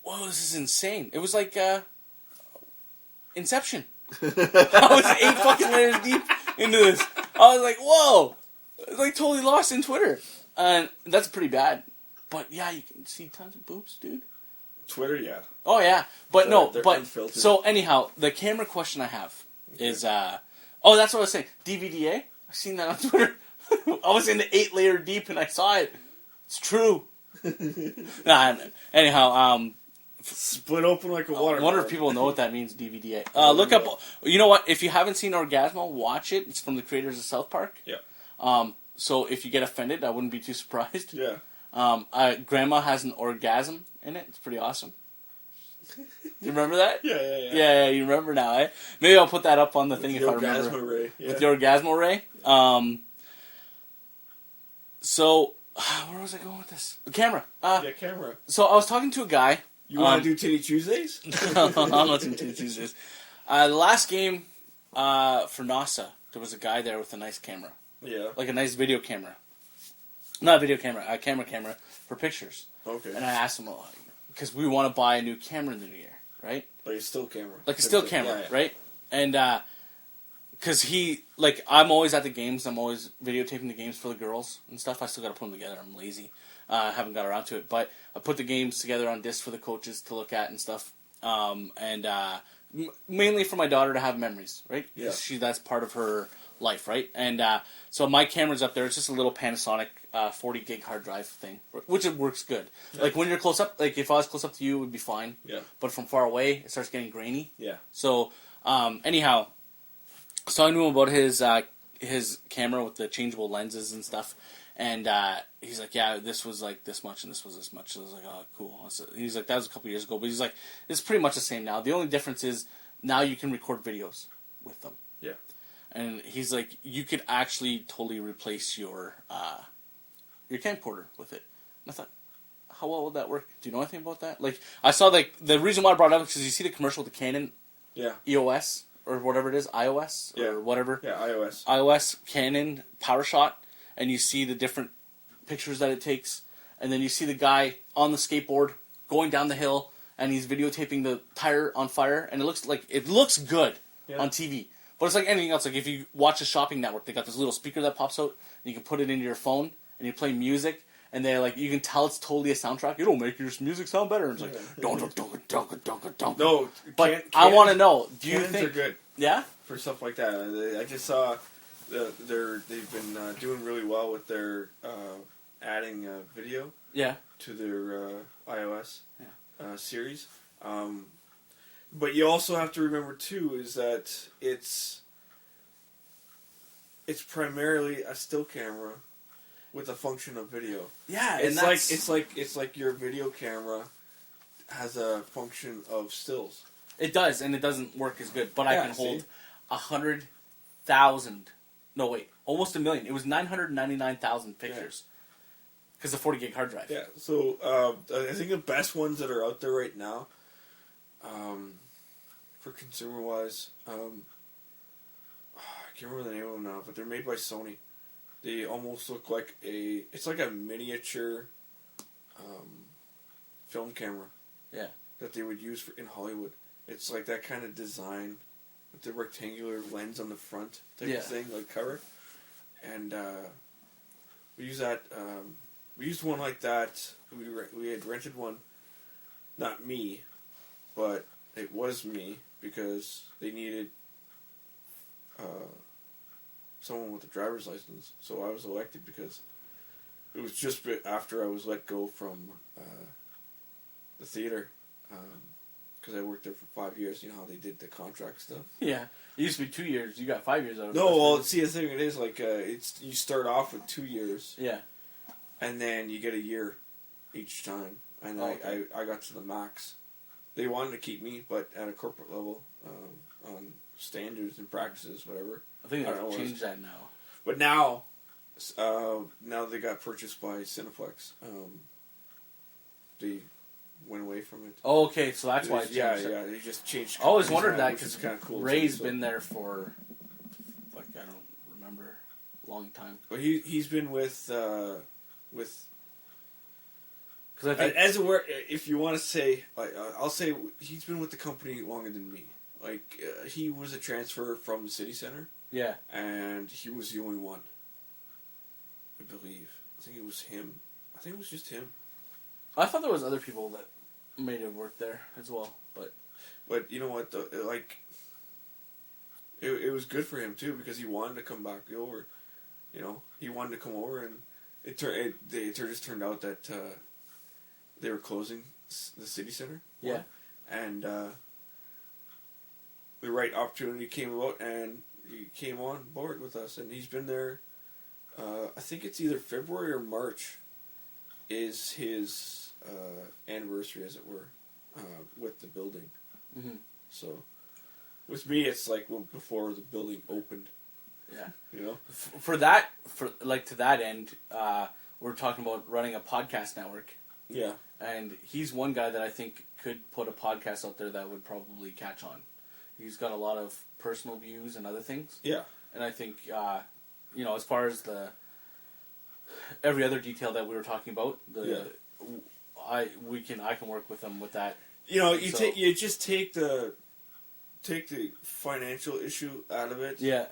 whoa, this is insane. It was like Inception. I was 8 fucking layers deep into this. I was like, whoa. I was like totally lost in Twitter. And that's pretty bad. But yeah, you can see tons of boobs, dude. Twitter, yeah. Oh, yeah. But they're but unfiltered. So anyhow, the camera question I have is, that's what I was saying. DVDA? I've seen that on Twitter. I was in the 8 layer deep and I saw it. It's true. Anyhow, split open like a water. I wonder if people know what that means, DVDA. Look up, you know what, if you haven't seen Orgasmo, watch it. It's from the creators of South Park. Yeah. So if you get offended, I wouldn't be too surprised. Yeah. Grandma has an orgasm in it. It's pretty awesome. You remember that? Yeah, you remember now, eh? Maybe I'll put that up on the thing if I remember. Orgasmo Ray. Yeah. With the Orgasmo Ray. So, where was I going with this? The camera. Camera. So I was talking to a guy. You want to do Titty Tuesdays? I'm not doing Titty Tuesdays. The last game for NASA, there was a guy there with a nice camera. Yeah. Like a nice video camera. Not a video camera, a camera for pictures. Okay. And I asked him, because we want to buy a new camera in the new year, right? Like a still camera. Like a still camera, right? And, because I'm always at the games, I'm always videotaping the games for the girls and stuff. I still got to put them together, I'm lazy. Haven't got around to it, but I put the games together on disc for the coaches to look at and stuff. Mainly for my daughter to have memories, right? Yeah. That's part of her life, right? And so my camera's up there. It's just a little Panasonic 40 gig hard drive thing, which it works good. Yeah. Like when you're close up, like if I was close up to you, it would be fine. Yeah. But from far away, it starts getting grainy. Yeah. So anyhow, so I knew about his camera with the changeable lenses and stuff. And he's like, yeah, this was like this much and this was this much. So I was like, oh, cool. He's like, that was a couple years ago. But he's like, it's pretty much the same now. The only difference is now you can record videos with them. Yeah. And he's like, you could actually totally replace your camcorder with it. And I thought, how well would that work? Do you know anything about that? Like, I saw like the reason why I brought it up is because you see the commercial with the Canon EOS or whatever it is, iOS or whatever. Yeah, iOS. iOS, Canon, PowerShot. And you see the different pictures that it takes, and then you see the guy on the skateboard going down the hill, and he's videotaping the tire on fire, and it looks good on TV. But it's like anything else. Like if you watch a Shopping Network, they got this little speaker that pops out, and you can put it into your phone, and you play music, and they like you can tell it's totally a soundtrack. It'll make your music sound better. And it's like don't. No, but I want to know. Do you think are good? Yeah, for stuff like that. I just saw. They've been doing really well with their adding video to their iOS series. But you also have to remember too is that it's primarily a still camera with a function of video. Yeah, it's like your video camera has a function of stills. It does, and it doesn't work as good. But I can hold 100,000. No, wait, almost 1 million. It was 999,000 pictures. Because the 40 gig hard drive. Yeah, so I think the best ones that are out there right now, for consumer-wise, I can't remember the name of them now, but they're made by Sony. They almost look like it's like a miniature film camera. Yeah. That they would use in Hollywood. It's like that kind of design. With the rectangular lens on the front type of thing, like cover. And we use that. We used one like that. We had rented one. Not me, but it was me because they needed someone with a driver's license. So I was elected because it was just after I was let go from the theater. Because I worked there for 5 years, you know how they did the contract stuff. Yeah, it used to be 2 years. You got 5 years out of it. No, well, see, the thing it is like you start off with 2 years. Yeah. And then you get a year each time, and I got to the max. They wanted to keep me, but at a corporate level, on standards and practices, whatever. I think they've changed that now. But now they got purchased by Cineplex. They went away from it. Oh, okay, so that's why it changed. Yeah, they just changed. I always wondered that because kind of cool Ray's been there for, like, I don't remember, a long time. Well, he's been with. Because I think if you want to say, like, I'll say he's been with the company longer than me. Like, he was a transfer from the city center. Yeah. And he was the only one. I believe. I think it was him. I think it was just him. I thought there was other people that made it work there as well, but you know what? It was good for him too because he wanted to come back over. You know, he wanted to come over, and it just turned out that they were closing the city center. Yeah, and the right opportunity came about, and he came on board with us, and he's been there. I think it's either February or March is his anniversary, as it were, with the building. Mm-hmm. So, with me, it's like before the building opened. Yeah, you know. To that end, we're talking about running a podcast network. Yeah, and he's one guy that I think could put a podcast out there that would probably catch on. He's got a lot of personal views and other things. Yeah, and I think as far as every other detail that we were talking about, I can work with him with that. You know, you just take the financial issue out of it. Yeah.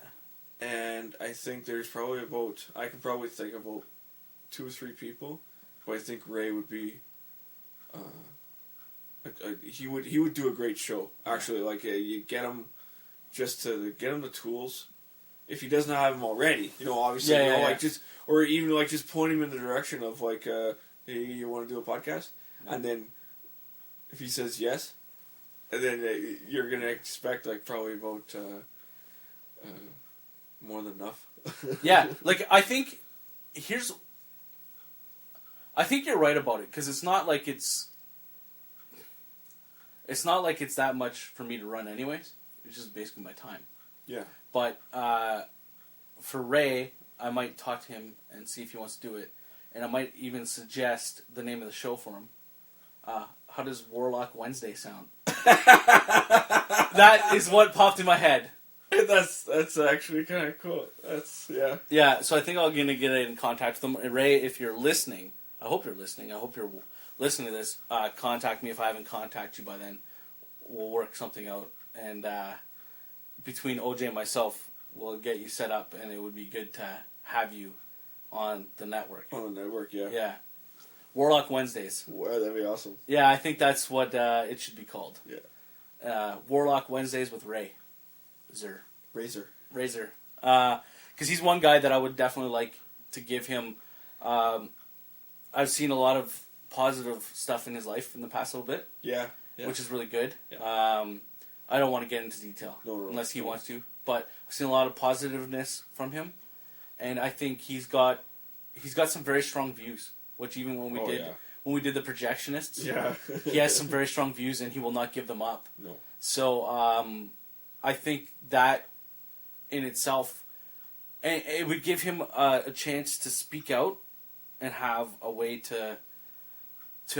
And I think there's I can probably think about 2 or 3 people but I think Ray would be. He would do a great show. Actually, like you get him just to get him the tools. If he doesn't have them already, obviously, like just or even like just point him in the direction of like, hey, you want to do a podcast, and then if he says yes, and then you're gonna expect like probably about more than enough. Yeah, like I think you're right about it because it's not like it's that much for me to run anyways. It's just basically my time. Yeah. But for Ray, I might talk to him and see if he wants to do it, and I might even suggest the name of the show for him. How does Warlock Wednesday sound? That is what popped in my head. That's actually kind of cool. Yeah, so I think I'm gonna get in contact with them. Ray, if you're listening, I hope you're listening. I hope you're listening to this. Contact me if I haven't contacted you by then. We'll work something out, and between OJ and myself, we'll get you set up, and it would be good to have you on the network. On the network, yeah. Yeah. Warlock Wednesdays. Wow, that'd be awesome. Yeah, I think that's what it should be called. Yeah. Warlock Wednesdays with Ray. Razor. Because he's one guy that I would definitely like to give him. I've seen a lot of positive stuff in his life in the past little bit. Yeah. Which is really good. Yeah. I don't want to get into detail unless he wants to, but I've seen a lot of positiveness from him, and I think he's got some very strong views. Which even when we did the projectionists, he has some very strong views, and he will not give them up. No. So I think that in itself, and it would give him a chance to speak out and have a way to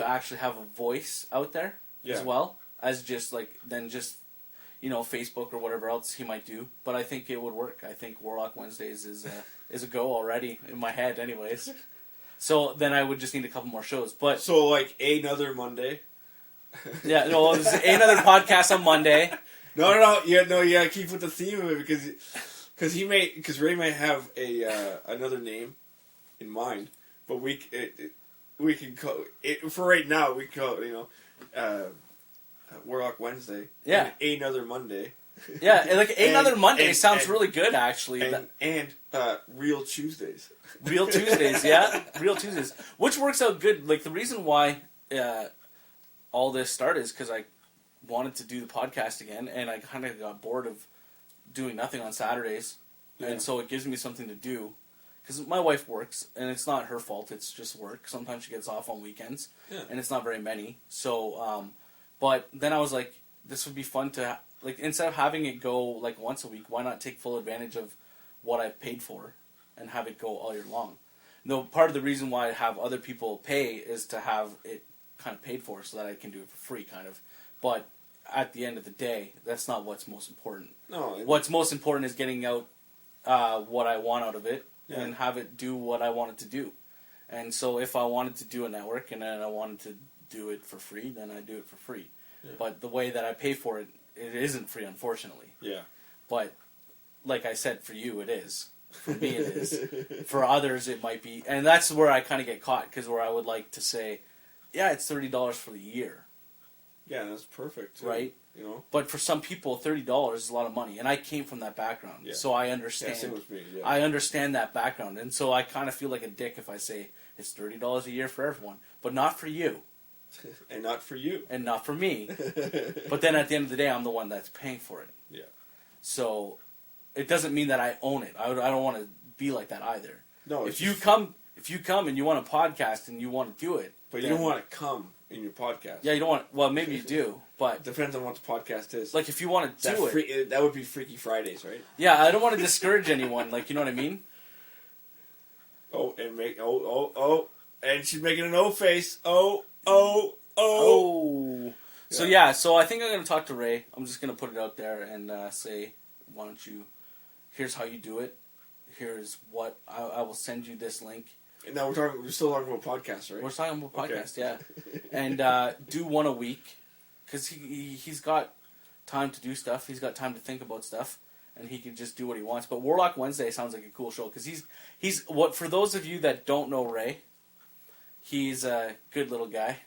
actually have a voice out there as well as just Facebook or whatever else he might do. But I think it would work. I think Warlock Wednesdays is a go already in my head, anyways. So then I would just need a couple more shows. But so like another Monday. Yeah, no, it was another podcast on Monday. No, you gotta keep with the theme of it because Ray might have another name in mind, but we can call it for right now. We call it Warlock Wednesday. Yeah, and another Monday. Yeah, like another Monday sounds really good actually. And Real Tuesdays. Real Tuesdays, yeah, Real Tuesdays, which works out good. Like the reason why all this started is because I wanted to do the podcast again, and I kind of got bored of doing nothing on Saturdays, and so it gives me something to do. Because my wife works, and it's not her fault; it's just work. Sometimes she gets off on weekends, and it's not very many. So, but then I was like, this would be fun to instead of having it go like once a week, why not take full advantage of what I've paid for and have it go all year long? No, part of the reason why I have other people pay is to have it kind of paid for so that I can do it for free, kind of. But at the end of the day, that's not what's most important. No. What's most important is getting out what I want out of it and have it do what I want it to do. And so if I wanted to do a network and then I wanted to do it for free, then I do it for free. Yeah. But the way that I pay for it, it isn't free, unfortunately. Yeah. But like I said, for you, it is. For me, it is. For others, it might be. And that's where I kind of get caught, because where I would like to say, yeah, it's $30 for the year. Yeah, that's perfect. Right? You know? But for some people, $30 is a lot of money. And I came from that background. Yeah. So I understand. Yeah, same with me. Yeah. I understand that background. And so I kind of feel like a dick if I say it's $30 a year for everyone. But not for you. And not for you. And not for me. But then at the end of the day, I'm the one that's paying for it. Yeah. So it doesn't mean that I own it. I don't want to be like that either. No. If you come and you want a podcast and you want to do it, but you don't want to come in your podcast. Yeah, you don't want. Well, maybe you do, but depends on what the podcast is. Like if you want to do it, that would be Freaky Fridays, right? Yeah, I don't want to discourage anyone. Like, you know what I mean? Oh, and she's making an O face. Oh. So yeah, so I think I'm going to talk to Ray. I'm just going to put it out there and say, why don't you? Here's how you do it. Here's what I will send you this link. And now we're still talking about podcasts, right? We're talking about podcasts, yeah. And do one a week, because he's got time to do stuff. He's got time to think about stuff, and he can just do what he wants. But Warlock Wednesday sounds like a cool show, because he's what, for those of you that don't know Ray, He's a good little guy,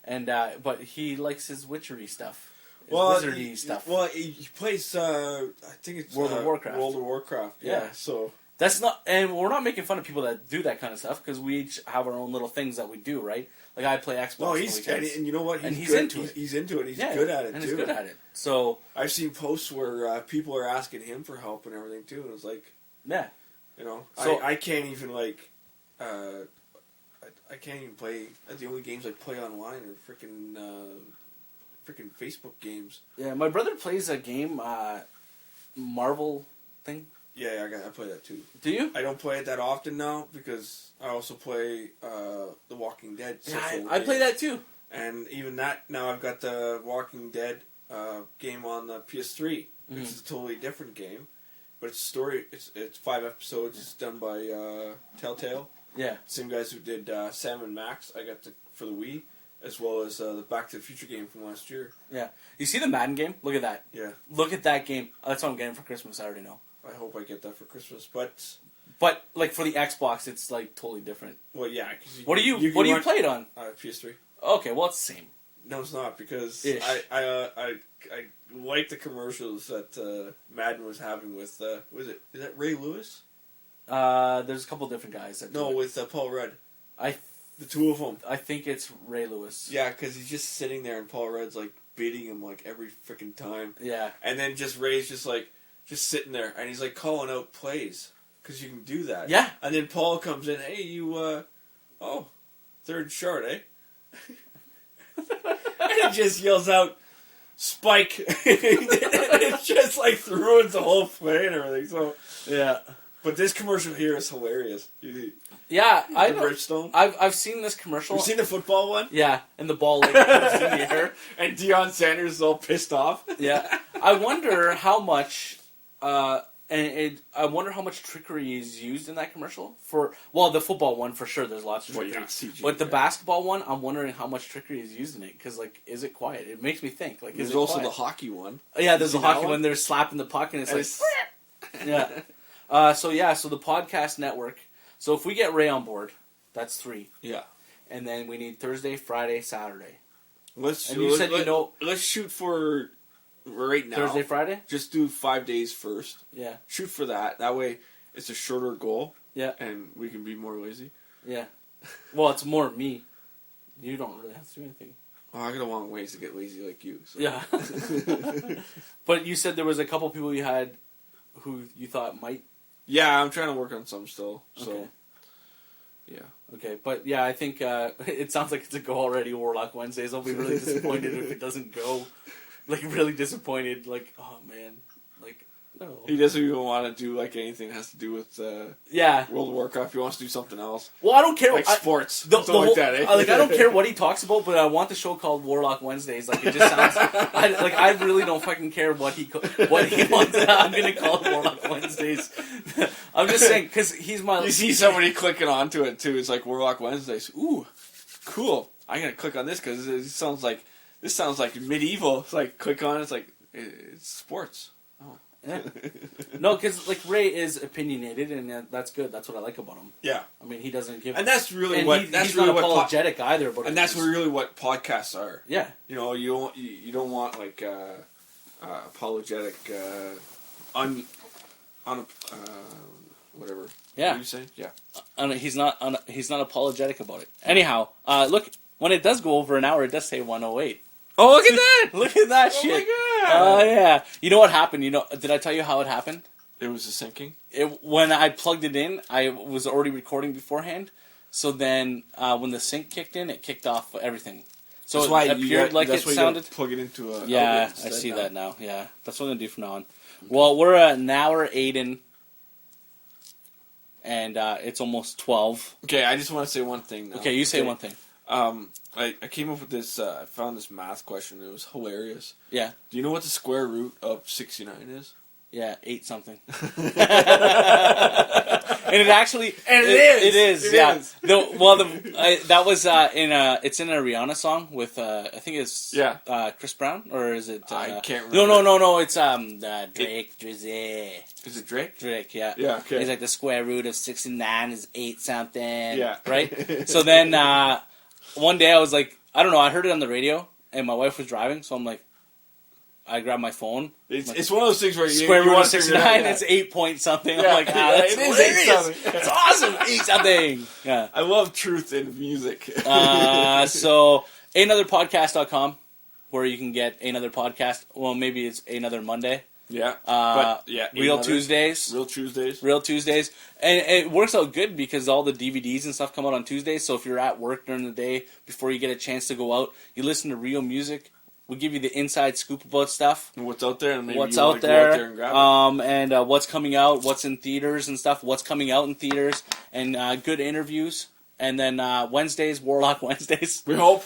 and but he likes his witchery stuff, his wizardy stuff. Well, he plays. I think it's World of Warcraft. World of Warcraft. Yeah. So that's not, and we're not making fun of people that do that kind of stuff because we each have our own little things that we do, right? Like I play Xbox. No, and you know what? He's good. into it. He's into it. He's good at it and too. He's good at it. So I've seen posts where people are asking him for help and everything too, and it's like, yeah, you know, so I can't even like. I can't even play. The only games I play online are freaking Facebook games. Yeah, my brother plays a game, Marvel thing. Yeah, I play that too. Do you? I don't play it that often now because I also play The Walking Dead. Yeah, I play that too. And even that, now I've got the Walking Dead game on the PS3, which is a totally different game. But it's story. It's 5 episodes. It's done by Telltale. Yeah. Same guys who did Sam and Max. I got for the Wii, as well as the Back to the Future game from last year. Yeah. You see the Madden game? Look at that. Yeah. Look at that game. That's what I'm getting for Christmas. I already know. I hope I get that for Christmas, but like for the Xbox, it's like totally different. Well, yeah. What do you play it on? PS3. Okay, well it's the same. No, it's not because Ish. I like the commercials that Madden was having with is that Ray Lewis? There's a couple different guys that do it. With Paul Rudd. The two of them. I think it's Ray Lewis. Yeah, because he's just sitting there and Paul Rudd's like beating him like every freaking time. Yeah. And then Ray's just sitting there and he's like calling out plays because you can do that. Yeah. And then Paul comes in, hey, you, third short, eh? And he just yells out, Spike. It just like ruins the whole play and everything. So yeah. But this commercial here is hilarious. Yeah, I know. Bridgestone. I've seen this commercial. You've seen the football one? Yeah, and the ball like goes in the air. And Deion Sanders is all pissed off. Yeah, I wonder how much. I wonder how much trickery is used in that commercial. The football one for sure. There's lots of trickery. Well, yeah, CG, but the basketball one, I'm wondering how much trickery is used in it. Because is it quiet? It makes me think. Like, there's is it also quiet? the hockey one. Yeah, there's the hockey one. They're slapping the puck and it's like yeah. So the podcast network. So if we get Ray on board, that's 3. Yeah. And then we need Thursday, Friday, Saturday. Let's shoot for right now. Thursday, Friday? Just do 5 days first. Yeah. Shoot for that. That way it's a shorter goal. Yeah. And we can be more lazy. Yeah. Well, it's more me. You don't really have to do anything. Oh, I got a long ways to get lazy like you. So. Yeah. But you said there was a couple people you had who you thought might. Yeah, I'm trying to work on some still. So. Okay. Yeah. Okay, but yeah, I think it sounds like it's a go already. Warlock Wednesdays. I'll be really disappointed if it doesn't go. Like really disappointed. Like, oh man. Like, no. He doesn't even want to do like anything that has to do with World of Warcraft. He wants to do something else. Well, I don't care. Like sports. Something like that, eh? Like, I don't care what he talks about, but I want the show called Warlock Wednesdays. Like, it just sounds... I really don't fucking care what he wants. I'm going to call it Warlock Wednesdays. I'm just saying, because he's my... You see somebody clicking onto it, too. It's like Warlock Wednesdays. Ooh, cool. I'm going to click on this because this sounds like medieval. It's like, click on it. It's like, it's sports. Oh. Yeah. No, because like Ray is opinionated, and that's good. That's what I like about him. Yeah, I mean he doesn't give, and that's really and what he's not apologetic either. But and that's really what podcasts are. Yeah, you know, you don't want like apologetic, whatever. Yeah, what are you saying? Yeah, he's not apologetic about it. Anyhow, look, when it does go over an hour, it does say 108. Oh, look at that! Look at that shit! Oh my god! Oh yeah. You know what happened? Did I tell you how it happened? It was a syncing. When I plugged it in, I was already recording beforehand. So then, when the sync kicked in, it kicked off everything. So that's why it appeared like it sounded. Plug it into a. Yeah, I see that now. Yeah, that's what I'm gonna do from now on. Okay. Well, we're an hour 8 in, and it's almost 12. Okay, I just want to say one thing now. Okay, you say one thing. I came up with this, I found this math question, it was hilarious. Yeah. Do you know what the square root of 69 is? Yeah, 8 something. and it actually and it is. It is. That was it's in a Rihanna song with I think it's Chris Brown, or is it? I can't remember. No. It's Drake. Drizzy. Is it Drake? Drake, yeah. Yeah. Okay. He's like the square root of 69 is 8 something. Yeah. Right. So then one day I was like, I don't know. I heard it on the radio, and my wife was driving, so I'm like, I grabbed my phone. It's one of those things where square root of 69. It's 8 point something. Yeah. I'm like, that's it is hilarious. 8 something. It's awesome. 8 something. Yeah. I love truth in music. So anotherpodcast.com, where you can get another podcast. Well, maybe it's another Monday. Yeah. Real Tuesdays. Real Tuesdays. And it works out good because all the DVDs and stuff come out on Tuesdays. So if you're at work during the day, before you get a chance to go out, you listen to real music. We'll give you the inside scoop about stuff. What's out there, and maybe what's you out there. Go out there, there and grab it. and what's coming out, what's in theaters and stuff, what's coming out in theaters, and good interviews. And then Wednesdays, Warlock Wednesdays. We hope.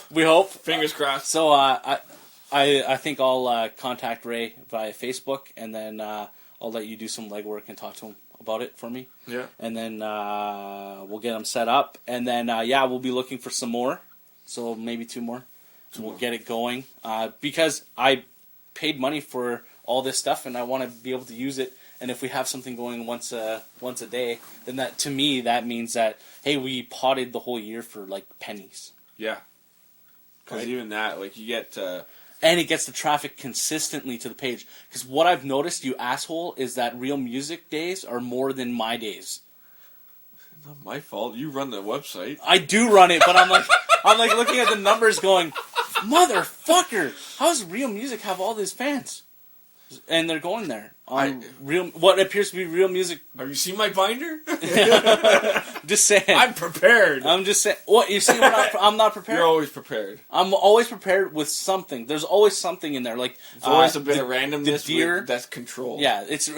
Fingers crossed. So I think I'll contact Ray via Facebook, and then I'll let you do some legwork and talk to him about it for me. Yeah. And then we'll get him set up, and then we'll be looking for some more. So maybe 2 more. We'll get it going because I paid money for all this stuff, and I want to be able to use it. And if we have something going once a day, then that to me that means that hey, we potted the whole year for like pennies. Yeah. Because even that, like you get. And it gets the traffic consistently to the page. Because what I've noticed, you asshole, is that Real Music days are more than my days. It's not my fault. You run the website. I do run it, but I'm like looking at the numbers going, motherfucker, how does Real Music have all these fans? And they're going there on what appears to be Real Music. Have you seen my binder? Just saying. I'm prepared. I'm just saying. What you see? I'm not prepared. You're always prepared. I'm always prepared with something. There's always something in there. Like there's always a bit of randomness. The deer that's controlled. Yeah, it's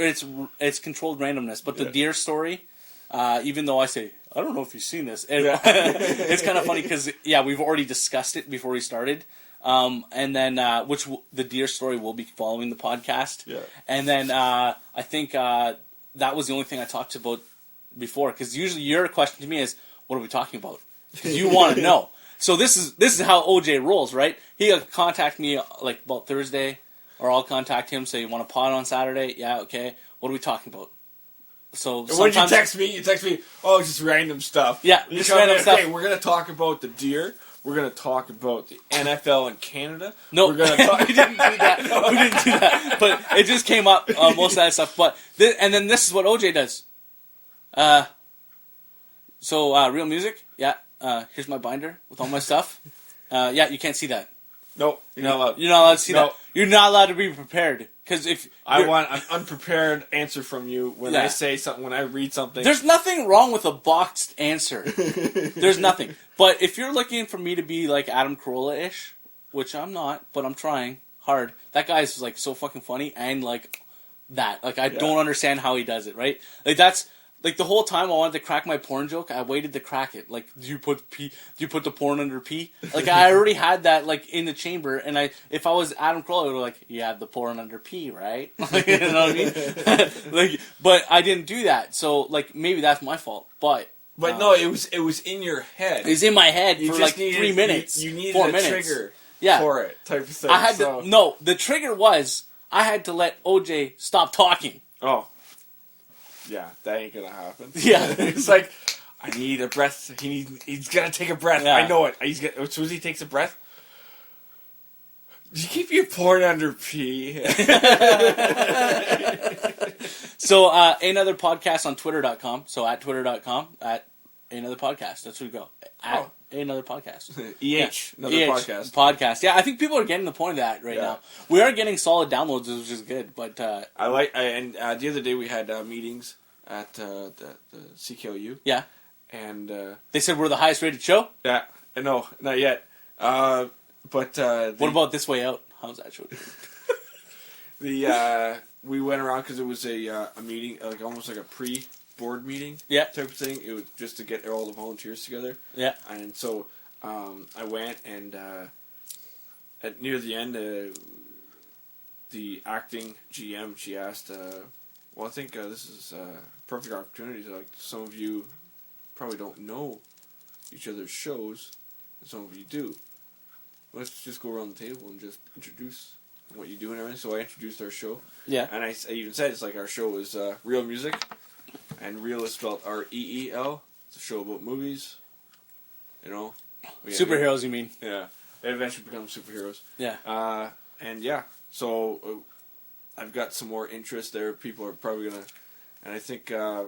controlled randomness. But the deer story, even though I say I don't know if you've seen this, it's kind of funny because we've already discussed it before we started. And then, the deer story will be following the podcast. Yeah. And then, I think, that was the only thing I talked about before. Cause usually your question to me is, what are we talking about? Cause you want to know. So this is how OJ rolls, right? He'll contact me like about Thursday, or I'll contact him, say, you want to pod on Saturday? Yeah, okay. What are we talking about? So when you text me, oh, just random stuff. Yeah, just random stuff. Okay, we're going to talk about the deer. We're going to talk about the NFL in Canada. No, we're going to talk. we didn't do that. We didn't do that. But it just came up, most of that stuff. But and then this is what OJ does. Real Music. Yeah. Here's my binder with all my stuff. You can't see that. Nope, you're not allowed. You're not allowed to see that. You're not allowed to be prepared. Because if I want an unprepared answer from you when I say something, when I read something. There's nothing wrong with a boxed answer. There's nothing. But if you're looking for me to be like Adam Carolla-ish, which I'm not, but I'm trying hard. That guy's like so fucking funny and like that. Like I don't understand how he does it, right? Like that's like the whole time I wanted to crack my porn joke, I waited to crack it. Like, do you put the porn under P? Like I already had that like in the chamber, and if I was Adam Carolla, I would have like, you have the porn under P, right? You know what I mean? but I didn't do that, so like maybe that's my fault. But no, it was in your head. It was in my head for like 3 minutes. You needed 4 a minutes. trigger for it, type of thing. I had to. The trigger was I had to let OJ stop talking. Oh. Yeah, that ain't gonna happen. Yeah. It's like, I need a breath. He's gotta take a breath. Yeah. I know it. As soon as he takes a breath, you keep your porn under P. So, another podcast on twitter.com. So, at twitter.com, at another podcast. That's where we go. At another podcast. Another podcast. Podcast. Yeah, I think people are getting the point of that right now. We are getting solid downloads, which is good. But the other day we had meetings at the CKOU. Yeah. And they said we're the highest rated show? Yeah. No, not yet. But what about This Way Out? How's that show doing? We went around because it was a meeting, like almost like a pre-board meeting type of thing. It was just to get all the volunteers together. Yeah. And so I went, and near the end, the acting GM, she asked Well, I think this is a perfect opportunity to, like, some of you probably don't know each other's shows, and some of you do. Let's just go around the table and just introduce what you do and everything. So I introduced our show. Yeah. And I even said it's like our show is Real Music, and Real is spelled REEL. It's a show about movies. You know. Superheroes, you mean? Yeah. They eventually become superheroes. Yeah. And yeah, so I've got some more interest there. People are probably gonna, and I think I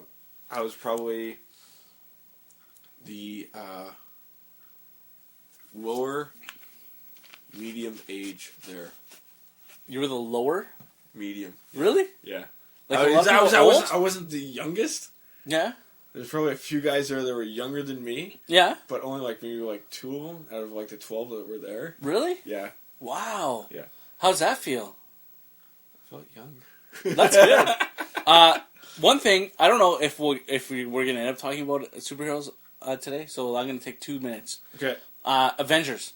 was probably the lower medium age there. You were the lower? Medium. Really? Yeah. Like I wasn't the youngest. Yeah. There's probably a few guys there that were younger than me. Yeah. But only like maybe like 2 of them out of like the 12 that were there. Really? Yeah. Wow. Yeah. How's that feel? I felt young. That's good. One thing, I don't know if we're going to end up talking about superheroes today, so I'm going to take 2 minutes. Okay. Avengers.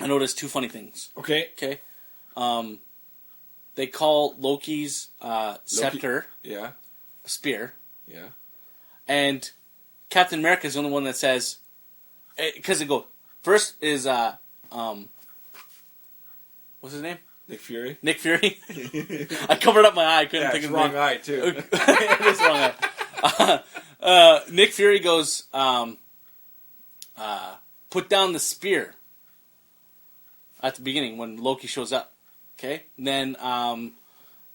I noticed 2 funny things. Okay. Okay. They call Loki's scepter Yeah. a spear. Yeah. And Captain America is the only one that says, because it goes, first is, what's his name? Nick Fury. Nick Fury. I covered up my eye. I couldn't think of the wrong eye, too. It is wrong eye. Nick Fury goes, put down the spear at the beginning when Loki shows up. Okay? And then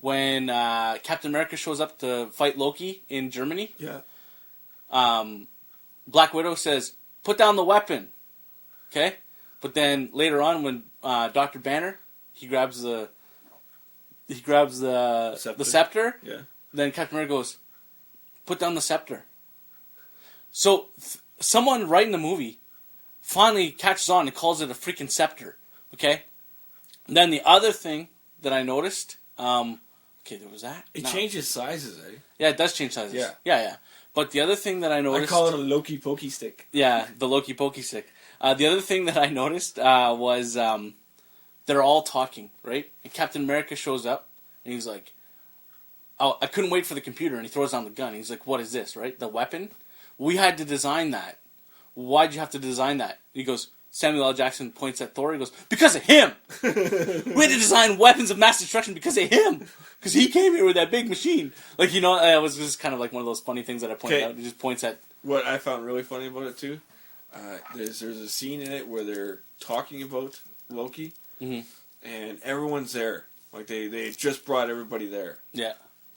when Captain America shows up to fight Loki in Germany, Yeah. Black Widow says, put down the weapon. Okay? But then later on when Dr. Banner, he grabs the scepter. Yeah. Then Captain America goes, put down the scepter. So someone writing the movie finally catches on and calls it a freaking scepter. Okay? And then the other thing that I noticed, okay, there was that. It changes sizes, eh? Yeah, it does change sizes. Yeah. Yeah. But the other thing that I noticed... I call it a Loki pokey stick. Yeah, the Loki pokey stick. The other thing that I noticed was they're all talking, right? And Captain America shows up, and he's like, oh, I couldn't wait for the computer, and he throws down the gun. He's like, what is this, right? The weapon? We had to design that. Why'd you have to design that? He goes, Samuel L. Jackson points at Thor, he goes, because of him! We had to design weapons of mass destruction because of him! Because he came here with that big machine. Like, you know, it was just kind of like one of those funny things that I pointed out. He just points at... What I found really funny about it, too, there's a scene in it where they're talking about Loki, and everyone's there. Like, they just brought everybody there. Yeah.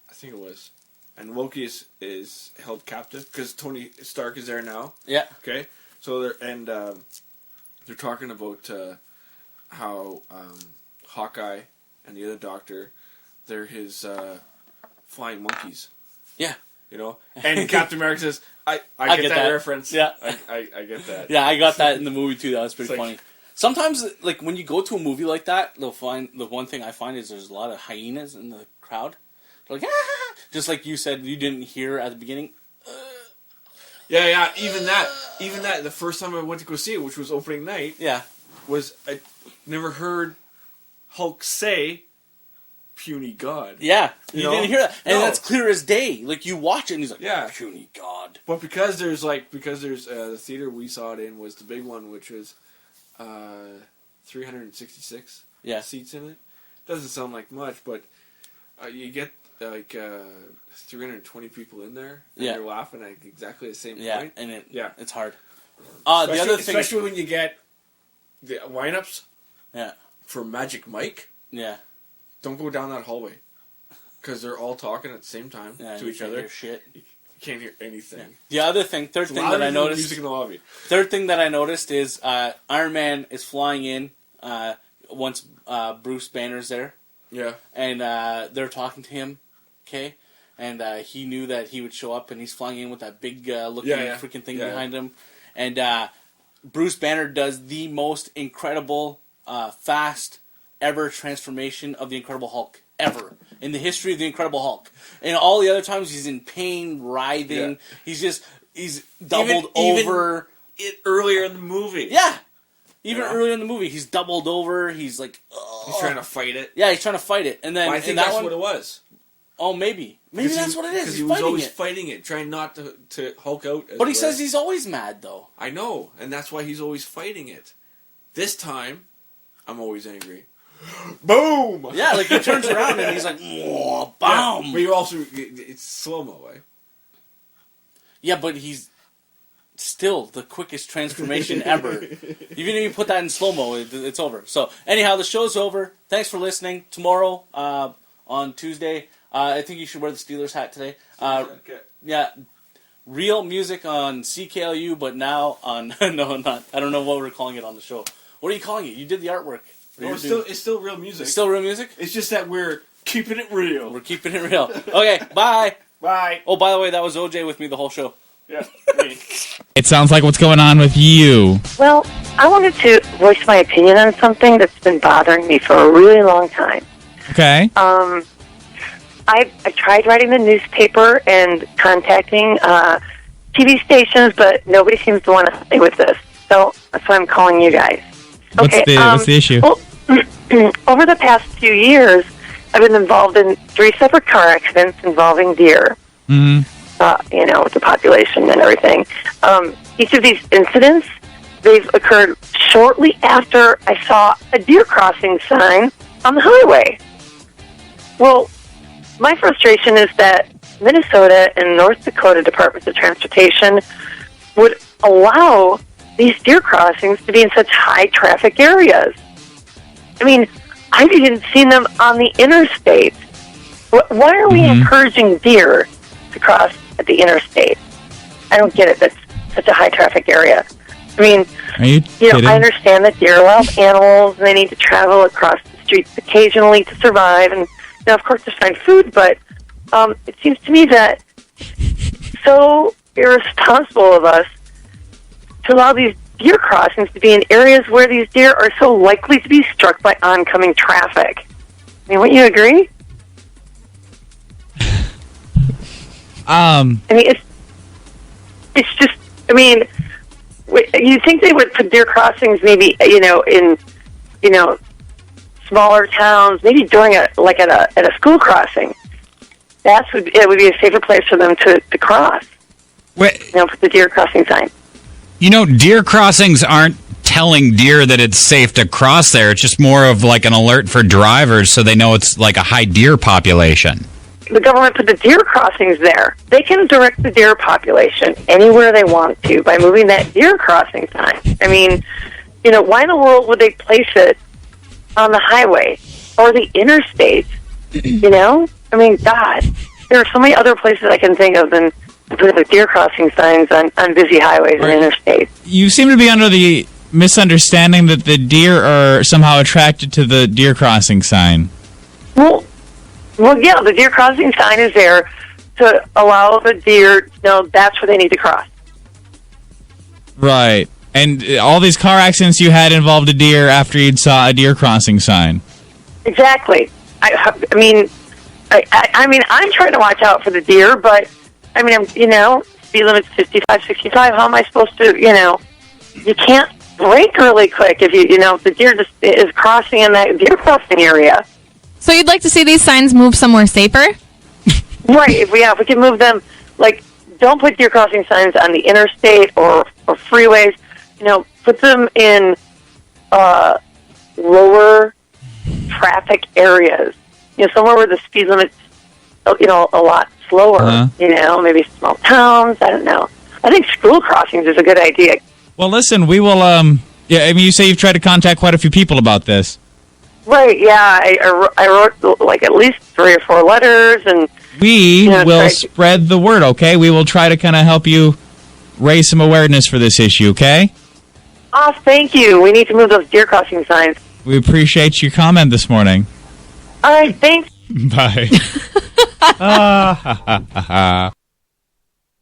I think it was. And Loki is held captive, because Tony Stark is there now. Yeah. Okay? So they're talking about how Hawkeye and the other Doctor, they're his flying monkeys. Yeah. You know? And Captain America says, I get that reference. Yeah. I get that. Yeah, I got that in the movie too. That was pretty funny. Sometimes, like, when you go to a movie like that, the one thing I find is there's a lot of hyenas in the crowd. They're like, ah! Just like you said, you didn't hear at the beginning. Yeah. Even that. The first time I went to go see it, which was opening night, was I never heard Hulk say "puny god." Yeah, you didn't hear that, and No. that's clear as day. Like, you watch it, and he's like, Yeah. puny god." But because there's the theater we saw it in was the big one, which was 366 seats in it. Doesn't sound like much, but you get like 320 people in there, and they're laughing at exactly the same point. And it's hard. The Especially, other thing, especially when you get the lineups, yeah, for Magic Mike, don't go down that hallway because they're all talking at the same time to each other. Hear shit. You can't hear anything. Yeah. The other thing, third thing that I noticed, music in the lobby. Third thing that I noticed is Iron Man is flying in once Bruce Banner's there. Yeah, and they're talking to him, okay, and he knew that he would show up, and he's flying in with that big looking freaking thing behind him, and Bruce Banner does the most incredible, fast ever transformation of the Incredible Hulk ever in the history of the Incredible Hulk. And all the other times he's in pain, writhing. Yeah. He's doubled over. Earlier in the movie. Yeah. Even earlier in the movie, he's doubled over. He's like, he's trying to fight it. Yeah, he's trying to fight it. And then I think that's what it was. Oh, maybe that's what it is. Because he was always fighting it, trying not to Hulk out. But he says he's always mad, though. I know, and that's why he's always fighting it. This time, I'm always angry. Boom! Yeah, like he turns around and he's like, boom! Yeah, but you're also, it's slow-mo, eh? Yeah, but he's still the quickest transformation ever. Even if you put that in slow-mo, it's over. So, anyhow, the show's over. Thanks for listening. Tomorrow, on Tuesday, I think you should wear the Steelers hat today. Okay. Yeah, real music on CKLU, but now on... No, not. I don't know what we're calling it on the show. What are you calling it? You did the artwork. No, it's still real music. It's still real music? It's just that we're keeping it real. We're keeping it real. Okay, bye. Bye. Oh, by the way, that was OJ with me the whole show. Yeah, me. It sounds like what's going on with you. Well, I wanted to voice my opinion on something that's been bothering me for a really long time. Okay. I tried writing the newspaper and contacting TV stations, but nobody seems to want to help me with this. So that's why I'm calling you guys. What's the issue? Well, over the past few years, I've been involved in 3 separate car accidents involving deer. Mm-hmm. With the population and everything. Each of these incidents, they've occurred shortly after I saw a deer crossing sign on the highway. Well, my frustration is that Minnesota and North Dakota Departments of Transportation would allow these deer crossings to be in such high traffic areas. I mean, I've even seen them on the interstate. Why are we encouraging deer to cross at the interstate? I don't get it. That's such a high traffic area. I mean, I understand that deer are wild animals and they need to travel across the streets occasionally to survive and, of course, to find food, but it seems to me that so irresponsible of us to allow these deer crossings to be in areas where these deer are so likely to be struck by oncoming traffic. I mean, wouldn't you agree? I mean, it's just, I mean, you think they would put deer crossings maybe, in, smaller towns, maybe during at a school crossing. It would be a safer place for them to cross. Put the deer crossing sign. Deer crossings aren't telling deer that it's safe to cross there. It's just more of like an alert for drivers so they know it's like a high deer population. The government put the deer crossings there. They can direct the deer population anywhere they want to by moving that deer crossing sign. I mean, why in the world would they place it on the highway or the interstate? I mean, God, there are so many other places I can think of than putting the deer crossing signs on busy highways and interstates. You seem to be under the misunderstanding that the deer are somehow attracted to the deer crossing sign. Well, yeah, the deer crossing sign is there to allow the deer to know that's where they need to cross. Right. And all these car accidents you had involved a deer after you'd saw a deer crossing sign. Exactly. I mean, I'm trying to watch out for the deer, but, I mean, speed limit's 55, 65. How am I supposed to, you can't brake really quick if if the deer just is crossing in that deer crossing area. So you'd like to see these signs move somewhere safer? Right. If we can move them, don't put deer crossing signs on the interstate or freeways. Put them in lower traffic areas. Somewhere where the speed limit's, a lot slower. Maybe small towns. I don't know. I think school crossings is a good idea. Well, listen, we will. You say you've tried to contact quite a few people about this. Right, yeah. I wrote at least 3 or 4 letters, and we will spread the word. Okay, we will try to kind of help you raise some awareness for this issue. Okay. Oh, thank you. We need to move those deer crossing signs. We appreciate your comment this morning. All right, thanks. Bye.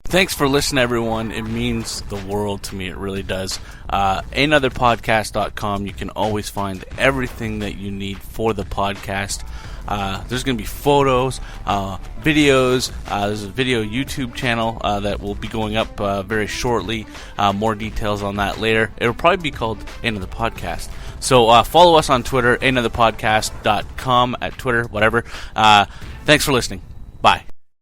Thanks for listening, everyone. It means the world to me. It really does. Ehnotherpodcast.com. You can always find everything that you need for the podcast. There's going to be photos, videos. There's a video YouTube channel that will be going up very shortly. More details on that later. It'll probably be called Ehnother Podcast. So follow us on Twitter, ehnotherpodcast.com at Twitter, whatever. Thanks for listening. Bye.